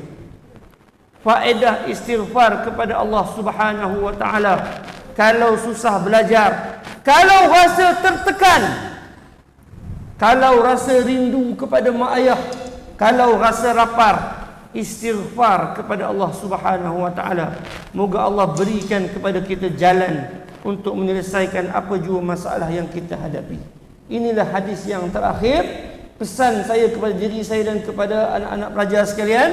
Speaker 3: Faedah istighfar kepada Allah Subhanahu wa taala. Kalau susah belajar, kalau rasa tertekan, kalau rasa rindu kepada mak ayah, kalau rasa lapar, istighfar kepada Allah Subhanahu wa taala. Moga Allah berikan kepada kita jalan untuk menyelesaikan apa jua masalah yang kita hadapi. Inilah hadis yang terakhir. Pesan saya kepada diri saya dan kepada anak-anak pelajar sekalian,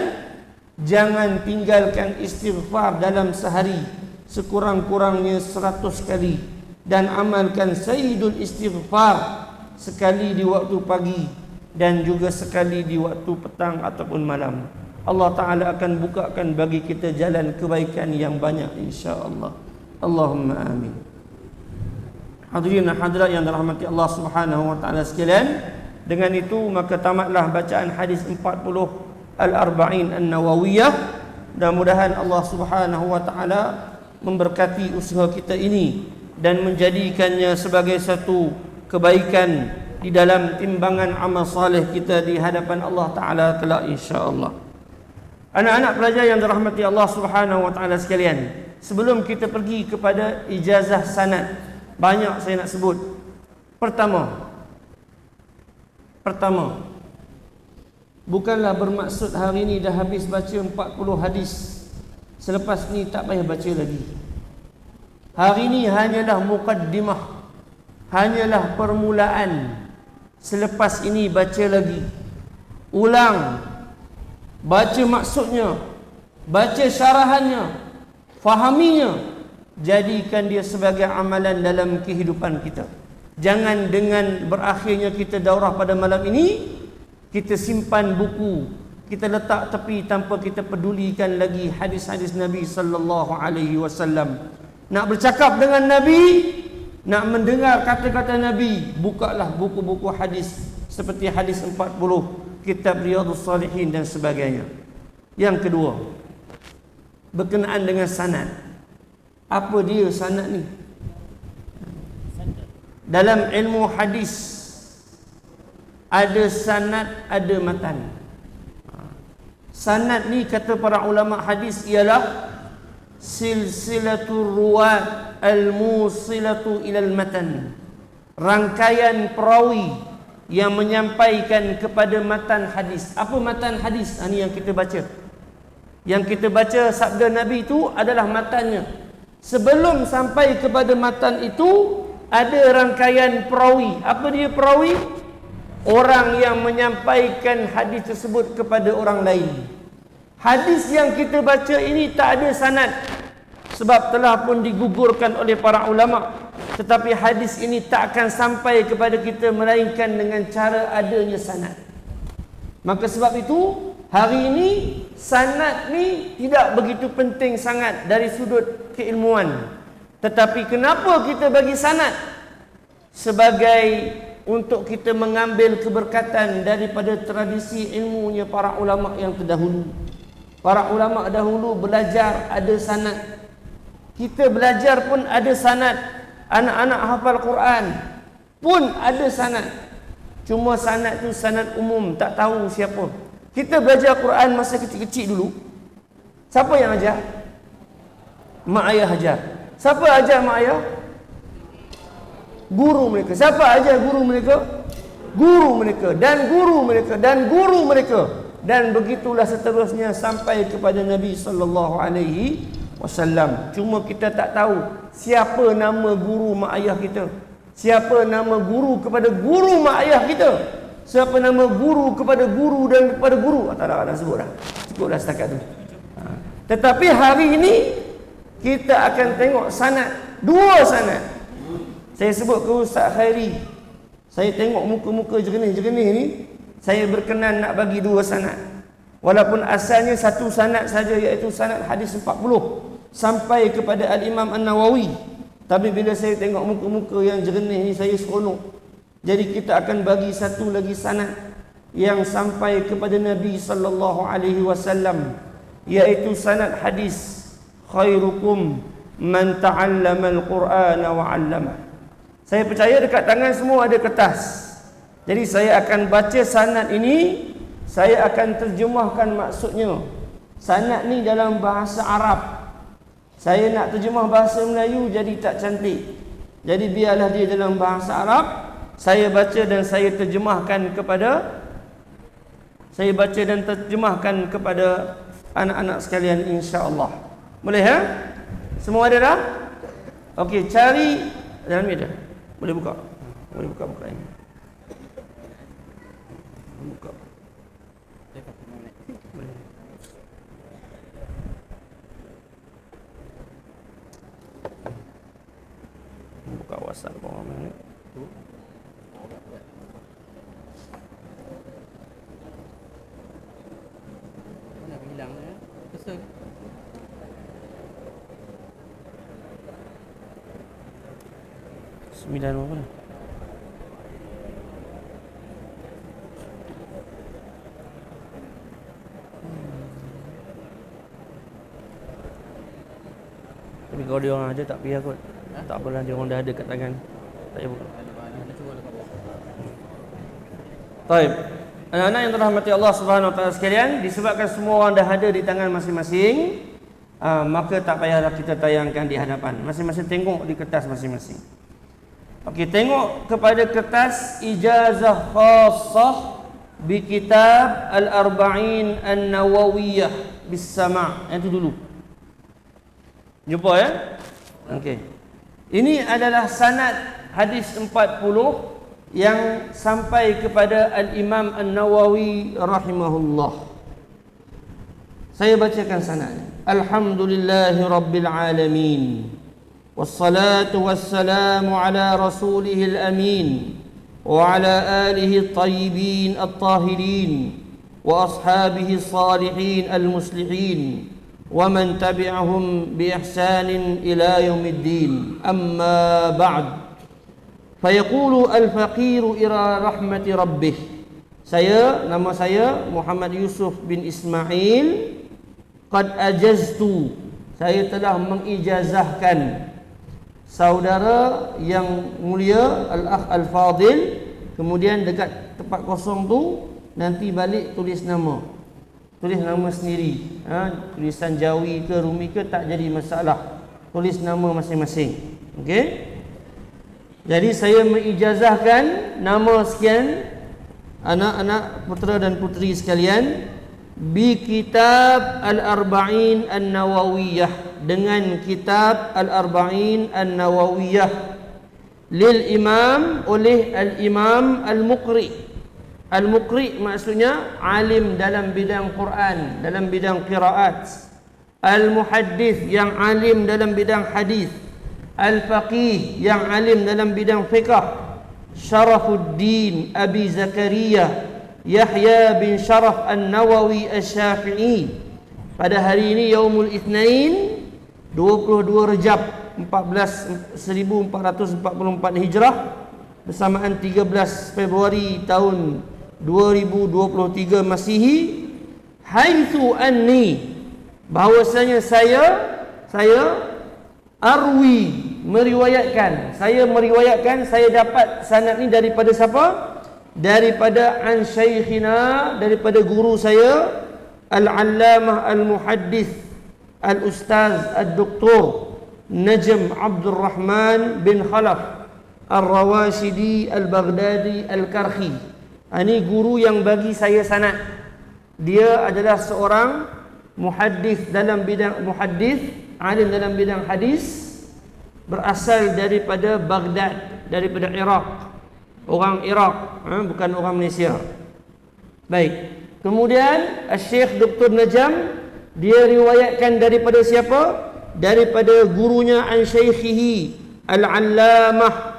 Speaker 3: jangan tinggalkan istighfar dalam sehari sekurang-kurangnya 100 kali, dan amalkan sayyidul istighfar sekali di waktu pagi dan juga sekali di waktu petang ataupun malam. Allah Ta'ala akan bukakan bagi kita jalan kebaikan yang banyak, insya-Allah. Allahumma amin. Hadirin dan hadirat yang dirahmati Allah Subhanahu wa taala sekalian, dengan itu maka tamatlah bacaan hadis 40 Al-Arba'in An-Nawawiyah. Mudah-mudahan Allah Subhanahu wa taala memberkati usaha kita ini dan menjadikannya sebagai satu kebaikan di dalam timbangan amal saleh kita di hadapan Allah Ta'ala kelak, insya-Allah. Anak-anak pelajar yang dirahmati Allah Subhanahu wa taala sekalian, sebelum kita pergi kepada ijazah sanad, banyak saya nak sebut. Pertama, bukanlah bermaksud hari ini dah habis baca 40 hadis, selepas ni tak payah baca lagi. Hari ini hanyalah muqaddimah, hanyalah permulaan. Selepas ini baca lagi, ulang, baca maksudnya, baca syarahannya, fahaminya, jadikan dia sebagai amalan dalam kehidupan kita. Jangan dengan berakhirnya kita daurah pada malam ini, kita simpan buku, kita letak tepi tanpa kita pedulikan lagi hadis-hadis Nabi sallallahu alaihi wasallam. Nak bercakap dengan Nabi, nak mendengar kata-kata Nabi, bukalah buku-buku hadis seperti hadis 40, kitab Riyadhus Salihin dan sebagainya. Yang kedua, berkenaan dengan sanad. Apa dia sanad ni? Dalam ilmu hadis ada sanad, ada matan. Sanad ni kata para ulama hadis ialah silsilatul ruwat al-musilatu ilal matan, rangkaian perawi yang menyampaikan kepada matan hadis. Apa matan hadis? Ini yang kita baca. Yang kita baca sabda Nabi itu adalah matannya. Sebelum sampai kepada matan itu, ada rangkaian perawi. Apa dia perawi? Orang yang menyampaikan hadis tersebut kepada orang lain. Hadis yang kita baca ini tak ada sanad, sebab telah pun digugurkan oleh para ulama. Tetapi hadis ini tak akan sampai kepada kita melainkan dengan cara adanya sanad. Maka sebab itu hari ini sanad ni tidak begitu penting sangat dari sudut keilmuan. Tetapi kenapa kita bagi sanad? Sebagai untuk kita mengambil keberkatan daripada tradisi ilmunya para ulama yang terdahulu. Para ulama dahulu belajar ada sanad. Kita belajar pun ada sanad. Anak-anak hafal Quran pun ada sanad. Cuma sanad tu sanad umum, tak tahu siapa. Kita belajar Quran masa kecil-kecil dulu. Siapa yang ajar? Mak ayah ajar. Siapa ajar mak ayah? Guru mereka. Siapa ajar guru mereka? Guru mereka dan guru mereka dan guru mereka. Dan begitulah seterusnya sampai kepada Nabi sallallahu alaihi wasallam. Cuma kita tak tahu siapa nama guru mak ayah kita. Siapa nama guru kepada guru mak ayah kita. Siapa nama guru kepada guru dan kepada guru. Tak nak sebut dah. Cukup dah setakat tu. Tetapi hari ini kita akan tengok sanad. Dua sanad. Saya sebut ke Ustaz Khairi, saya tengok muka-muka jernih-jernih ni, saya berkenan nak bagi dua sanad. Walaupun asalnya satu sanad saja, iaitu sanad hadis 40 sampai kepada Al-Imam An-Nawawi. Tapi bila saya tengok muka-muka yang jernih ni, saya seronok. Jadi kita akan bagi satu lagi sanad yang sampai kepada Nabi sallallahu alaihi wasallam, iaitu sanad hadis khairukum man ta'allama al-Qur'ana wa 'allama. Saya percaya dekat tangan semua ada kertas. Jadi saya akan baca sanad ini, saya akan terjemahkan maksudnya. Sanad ni dalam bahasa Arab. Saya nak terjemah bahasa Melayu jadi tak cantik. Jadi biarlah dia dalam bahasa Arab. Saya baca dan saya terjemahkan kepada anak-anak sekalian, insya-Allah. Boleh ya? Semua ada dah? Okey, cari dalam ni dah. Boleh buka. Boleh buka ini. Buka. Boleh. Buka WhatsApp bawah mana?
Speaker 2: Nak hilang ya. Kesel.
Speaker 3: Sembilan berapa dah? Tapi kalau dia orang ada tak payah kot. Tak apalah, dia orang dah ada kat tangan. Tak payah buka. Baik. Anak-anak yang dirahmati Allah Subhanahu Wa Taala sekalian, disebabkan semua orang dah ada di tangan masing-masing, maka tak payahlah kita tayangkan di hadapan. Masing-masing tengok di kertas masing-masing. Okey, tengok kepada kertas ijazah khassah bi kitab Al-Arba'in An-Nawawiyah bis Sama'. Yang itu dulu. Jumpa ya? Okey. Ini adalah sanad hadis 40 yang sampai kepada Al-Imam An-Nawawi rahimahullah. Saya bacakan sanadnya. Alhamdulillahi rabbil alamin. والصلاة والسلام على رسوله الأمين وعلى آله الطيبين الطاهرين وأصحابه الصالحين المصلحين ومن تبعهم بإحسان إلى يوم الدين أما بعد فيقول الفقير إلى رحمة ربه. Nama saya Muhammad Yusuf bin Ismail. Qad ajaztu, saya telah mengijazahkan saudara yang mulia Al-Akh Al-Fadil. Kemudian dekat tempat kosong tu nanti balik tulis nama. Tulis nama sendiri. Tulisan Jawi ke Rumi ke tak jadi masalah. Tulis nama masing-masing. Okey? Jadi saya mengijazahkan nama sekian anak-anak putera dan puteri sekalian bi kitab Al-Arba'in An-Nawawiyah, dengan kitab Al-Arba'in An-Nawawiyah lil imam, oleh al-imam al-muqri. Al-muqri maksudnya alim dalam bidang Quran, dalam bidang qiraat. Al-muhaddith yang alim dalam bidang hadis. Al-faqih yang alim dalam bidang fiqh. Syarafuddin Abi Zakaria Yahya bin Syaraf An-Nawawi Asy-Syafi'i. Pada hari ini Yaumul Itsnain 22 Rejab 1444 Hijrah bersamaan 13 Februari tahun 2023 Masihi, haitsu anni, bahwasanya saya meriwayatkan, saya dapat sanad ni daripada siapa? Daripada an syaikhina, daripada guru saya al-allamah al-muhaddith al-ustaz ad-doktor Najm Abdul Rahman bin Khalaf Al-Rawashidi Al-Baghdadi Al-Karhi. Ini guru yang bagi saya sanad. Dia adalah seorang muhaddith dalam bidang alim dalam bidang hadis, berasal daripada Baghdad, daripada Iraq. Orang Iraq, bukan orang Malaysia. Baik. Kemudian Syekh Dr. Najm, dia riwayatkan daripada siapa? Daripada gurunya an syaikhihi al-allamah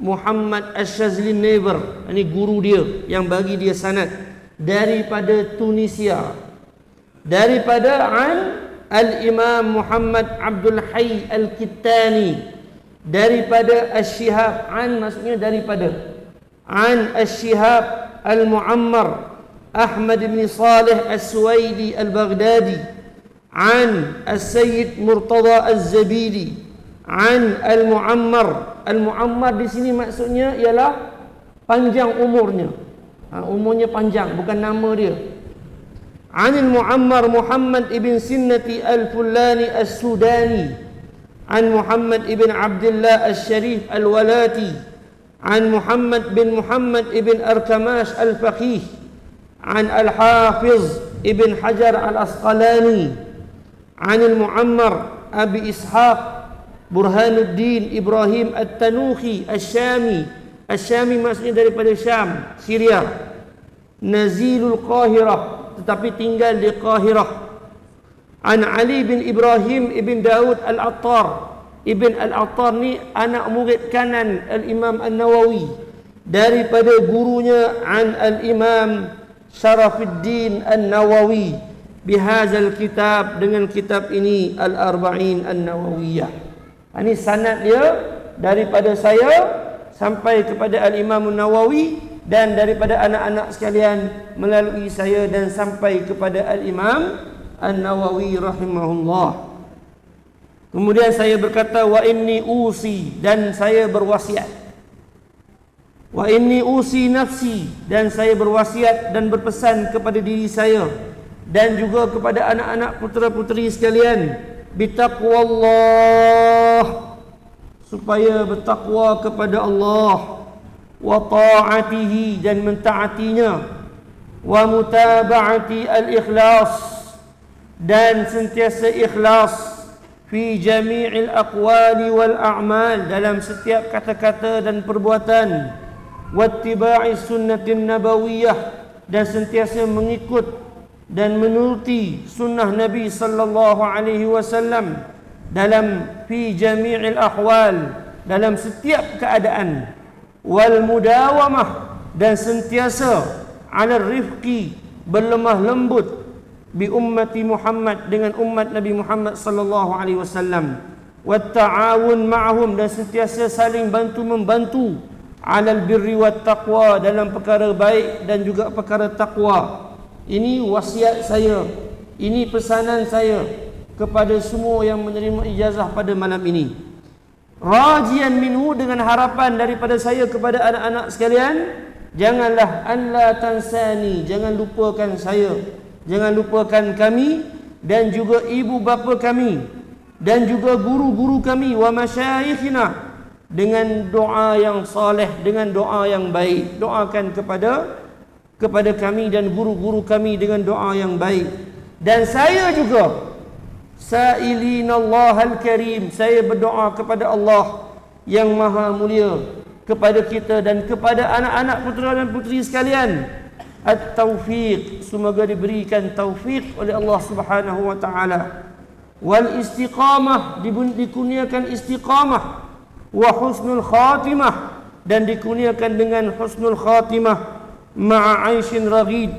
Speaker 3: Muhammad Ash-Shazli Never. Ini guru dia yang bagi dia sanad daripada Tunisia. Daripada an al-Imam Muhammad Abdul Hayy Al-Kittani, daripada Asy-Syihab, an maksudnya daripada, an Asy-Syihab Al-Mu'ammar Ahmad bin Salih As-Suwaidi Al-Baghdadi, an As-Sayyid Murtada Az-Zabidi, an Al-Mu'ammar. Al-Mu'ammar di sini maksudnya ialah panjang umurnya. Umurnya panjang, bukan nama dia. An Al-Mu'ammar Muhammad ibn Sinnati Al-Fulani As-Sudani, an Muhammad ibn Abdullah Al-Sharif Al-Walati, an Muhammad bin Muhammad ibn Arkamash Al-Faqih, an Al-Hafiz ibn Hajar Al-Asqalani, an Al-Mu'ammar Abi Ishaq Burhanuddin Ibrahim At-Tanuhi Asy-Syami. Asy-Syami maksudnya daripada Syam, Syria. Nazilul Qahirah, tetapi tinggal di Qahirah. An Ali bin Ibrahim ibn Daud Al-Attar. Ibn Al-Attar ni anak murid kanan Al-Imam An-Nawawi, daripada gurunya an Al-Imam Syarafuddin An-Nawawi bihazal kitab, dengan kitab ini Al-Arba'in An-Nawawiyah. Ini sanad dia daripada saya sampai kepada Al-Imam An-Nawawi, dan daripada anak-anak sekalian melalui saya dan sampai kepada Al-Imam An-Nawawi rahimahullah. Kemudian saya berkata, wa inni usi, dan saya berwasiat. Wa inni usi nafsi, dan saya berwasiat dan berpesan kepada diri saya dan juga kepada anak-anak putera-puteri sekalian, bitaqwallah, supaya bertakwa kepada Allah, wa ta'atihi, dan mentaatinya, wa mutaba'ati al-ikhlas, dan sentiasa ikhlas, fi jami'il aqwali wal a'mal, dalam setiap kata-kata dan perbuatan, wattiba'i sunnatin nabawiyah, dan sentiasa mengikut dan menuruti sunnah Nabi sallallahu alaihi wasallam dalam fi jami'il ahwal, dalam setiap keadaan, wal mudawamah, dan sentiasa ala rifqi, berlemah lembut, bi ummati Muhammad, dengan umat Nabi Muhammad sallallahu alaihi wasallam, wat ta'awun ma'hum, dan sentiasa saling bantu membantu, alal birri wat taqwa, dalam perkara baik dan juga perkara takwa. Ini wasiat saya, ini pesanan saya kepada semua yang menerima ijazah pada malam ini. Rajian minhu, dengan harapan daripada saya kepada anak-anak sekalian, janganlah anla tansani, jangan lupakan saya, jangan lupakan kami, dan juga ibu bapa kami, dan juga guru-guru kami, wa masyayikhina, dengan doa yang saleh, dengan doa yang baik. Doakan kepada kami dan guru-guru kami dengan doa yang baik. Dan saya juga sa'ilina Allah al-Karim, saya berdoa kepada Allah yang maha mulia, kepada kita dan kepada anak-anak putera dan puteri sekalian at-taufiq, semoga diberikan taufik oleh Allah Subhanahu wa taala, wal istiqamah, dikurniakan istiqamah, wa husnul khatimah, dan dikurniakan dengan husnul khatimah, ma'a aishin raghid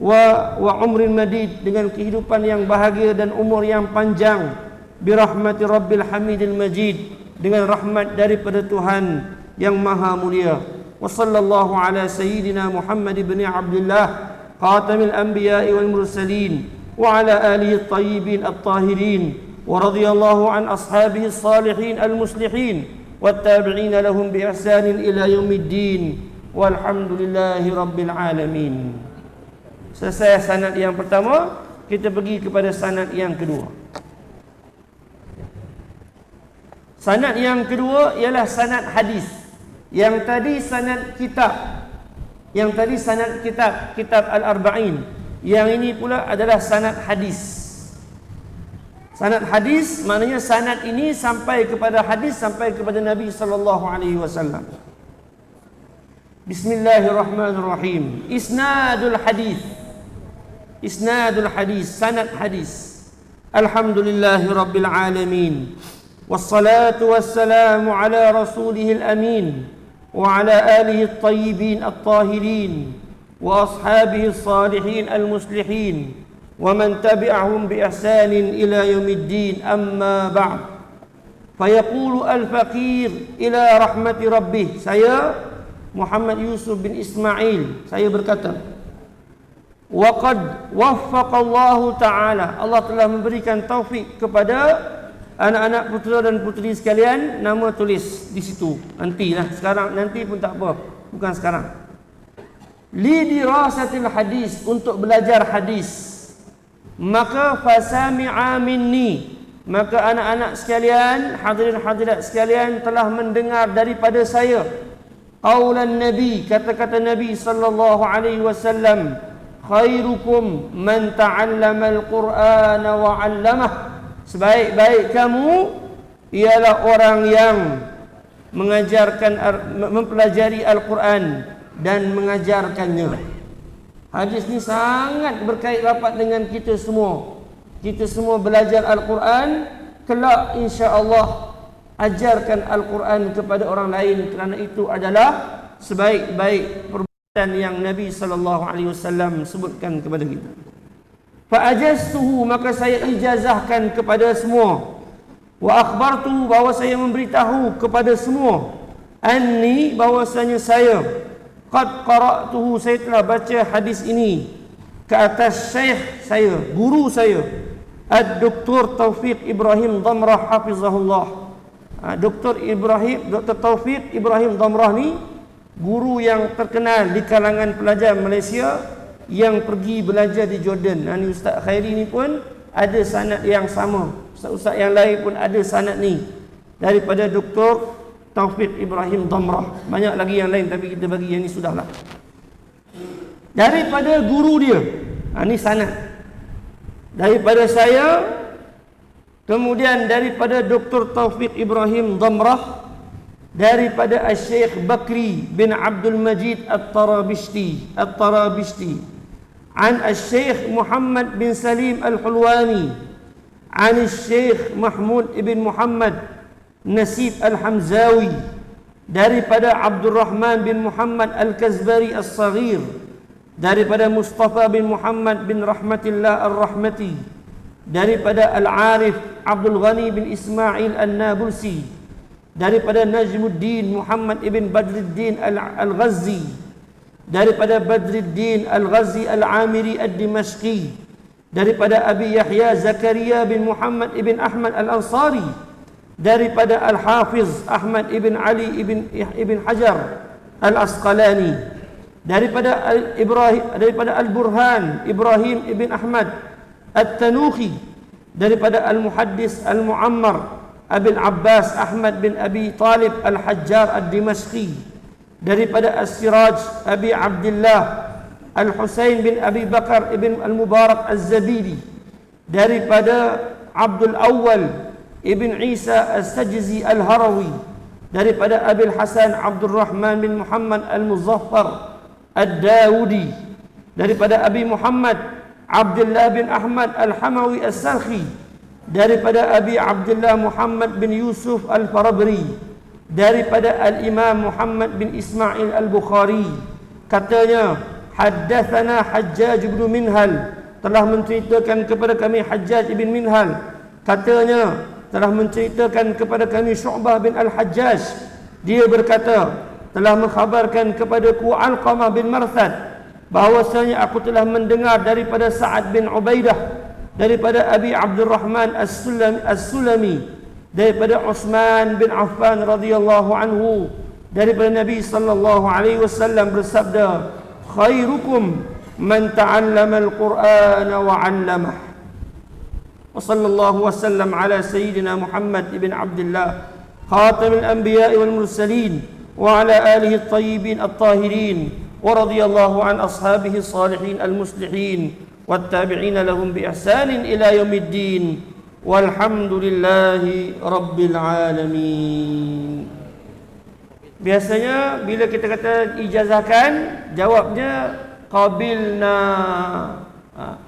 Speaker 3: wa umrin madid, dengan kehidupan yang bahagia dan umur yang panjang, birahmati rabbil hamidil majid, dengan rahmat daripada Tuhan yang maha mulia. Wa sallallahu ala sayyidina Muhammad ibn Abdullah khatamil anbiya'i wal mursalin wa ala alihi at-tayyibin at-tahirin, wa radiyallahu an ashabihi as-salihin al-muslihin wat-tabi'in lahum bi ihsanin ila yaumiddin, walhamdulillahi rabbil alamin. Selesai sanad yang pertama, kita pergi kepada sanad yang kedua. Sanad yang kedua ialah sanad hadis. Yang tadi sanad kitab. Yang tadi sanad kitab Al-Arba'in. Yang ini pula adalah sanad hadis. Sanad hadis maknanya sanad ini sampai kepada hadis, sampai kepada Nabi sallallahu alaihi wasallam. Bismillahirrahmanirrahim. Isnadul hadis. Isnadul hadis, sanad hadis. Alhamdulillahi rabbil alamin. Wassalatu wassalamu ala rasulihil amin wa ala alihi at-tayyibin at-tahirin wa ashabihi as-salihin al-muslihin wa man tabi'ahum bi ihsanin ila yaumiddin, amma ba'd. Fayaqulu al-faqir ila rahmati rabbih. Saya Muhammad Yusuf bin Ismail, saya berkata, wa qad waffaqa Allah Ta'ala, Allah telah memberikan taufik kepada anak-anak putera dan puteri sekalian. Nama tulis di situ, nantilah, sekarang nanti pun tak apa, bukan sekarang. Li dirasatil hadis, untuk belajar hadis. Maka fasami'a minni, maka anak-anak sekalian, hadirin hadirat sekalian, telah mendengar daripada saya qaulan Nabi, kata-kata Nabi sallallahu alaihi wasallam, khairukum man ta'allama al-Qur'ana wa 'allamah, sebaik-baik kamu ialah orang yang mengajarkan, mempelajari Al-Quran dan mengajarkannya. Hadis ni sangat berkait rapat dengan kita semua. Kita semua belajar Al-Quran, kelak insya-Allah ajarkan Al-Quran kepada orang lain, kerana itu adalah sebaik-baik perbuatan yang Nabi sallallahu alaihi wasallam sebutkan kepada kita. Fa ajaztuhu, maka saya ijazahkan kepada semua. Wa akhbartu, bahawa saya memberitahu kepada semua. Anni, bahwasanya saya qad qara'tuhu, saya telah baca hadis ini ke atas syekh saya, guru saya, Ad-Doktor Taufiq Ibrahim Damrah hafizahullah. Dr. Taufiq Ibrahim Damrah ni guru yang terkenal di kalangan pelajar Malaysia yang pergi belajar di Jordan. Ni Ustaz Khairi ni pun ada sanad yang sama. Ustaz-ustaz yang lain pun ada sanad ni daripada Dr. Taufiq Ibrahim Damrah. Banyak lagi yang lain, tapi kita bagi yang ni sudahlah. Daripada guru dia. Ni sanad. Daripada saya, kemudian daripada Dr. Taufiq Ibrahim Damrah, daripada Syekh Bakri bin Abdul Majid At-Tarabishti, an Syekh Muhammad bin Salim Al-Hulwani, an Syekh Mahmud ibn Muhammad Nasib Al-Hamzawi, daripada Abdul Rahman bin Muhammad Al-Kazbari As-Saghir, daripada Mustafa bin Muhammad bin Rahmatillah Ar-Rahmati, daripada Al-Arif Abdul Ghani bin Ismail An-Nabulsi, daripada Najmuddin Muhammad ibn Badruddin Al-Ghazi, daripada Badruddin Al-Ghazi Al-Amiri Ad-Dimashqi, daripada Abi Yahya Zakaria bin Muhammad ibn Ahmad Al-Ansari, daripada Al-Hafiz Ahmad ibn Ali ibn Hajar Al-Asqalani, daripada Al-Burhan Ibrahim ibn Ahmad At-Tanuhi, daripada Al-Muhaddis Al-Muammar Abil Abbas Ahmad bin Abi Talib Al-Hajjar Ad-Dimashqi, daripada As-Siraj Abi Abdullah Al-Husain bin Abi Bakar ibn Al-Mubarak Az-Zabidi, daripada Abdul Awwal ibn Isa As-Sajzi Al-Harawi, daripada Abil Hasan Abdul Rahman bin Muhammad Al-Muzaffar Ad-Dawudi, daripada Abi Muhammad Abdullah bin Ahmad Al-Hamawi As-Salkhi, daripada Abi Abdullah Muhammad bin Yusuf Al-Farabri, daripada Al-Imam Muhammad bin Ismail Al-Bukhari, katanya haddatsana Hajjaj bin Minhal, telah menceritakan kepada kami Hajjaj bin Minhal, katanya telah menceritakan kepada kami Syu'bah bin Al-Hajjaj, dia berkata telah mengkhabarkan kepadaku Alqamah bin Marthad bahwasanya aku telah mendengar daripada Sa'ad bin Ubaidah, daripada Abi Abdurrahman As-Sulami, daripada Utsman bin Affan radhiyallahu anhu, daripada Nabi sallallahu alaihi wasallam bersabda, khairukum man ta'allama al-Qur'an wa 'allamah. Wa sallallahu wasallam ala sayyidina Muhammad ibn Abdullah khatamil anbiya'i wal mursalin wa ala alihi at-tayyibin at-tahirin wa radiyallahu an ashabihi as-salihin al-muslihin wattabi'ina lahum bi ihsanin ila yaumiddin walhamdulillahi rabbil alamin. Biasanya bila kita kata ijazahkan, jawabnya qabilna.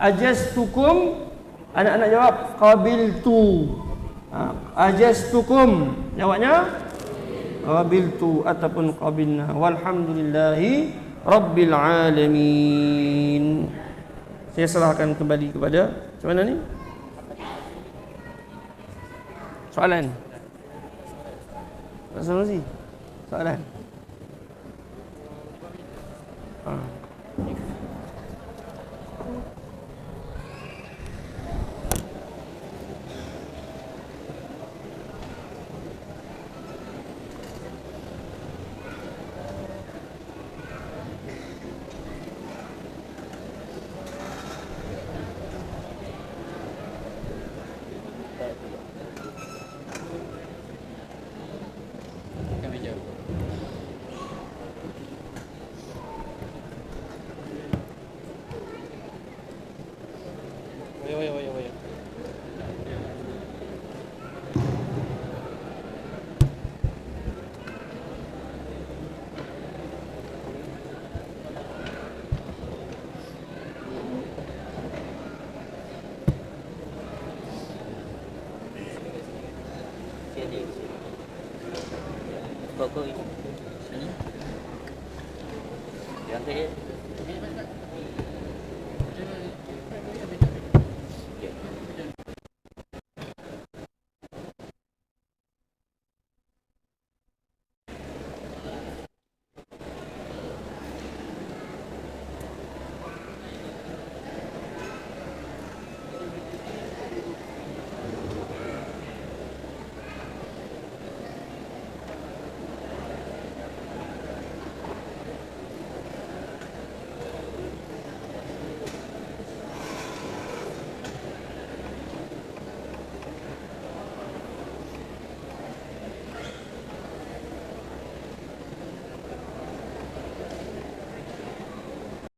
Speaker 3: Ajastukum, anak-anak jawab qabiltu. Ajastukum, jawabnya qabiltu ataupun qabilna. Walhamdulillahi rabbil alamin. Saya serahkan kembali kepada macam mana ni? Soalan. Tak salah sih. Soalan.
Speaker 4: Kok ini? Yang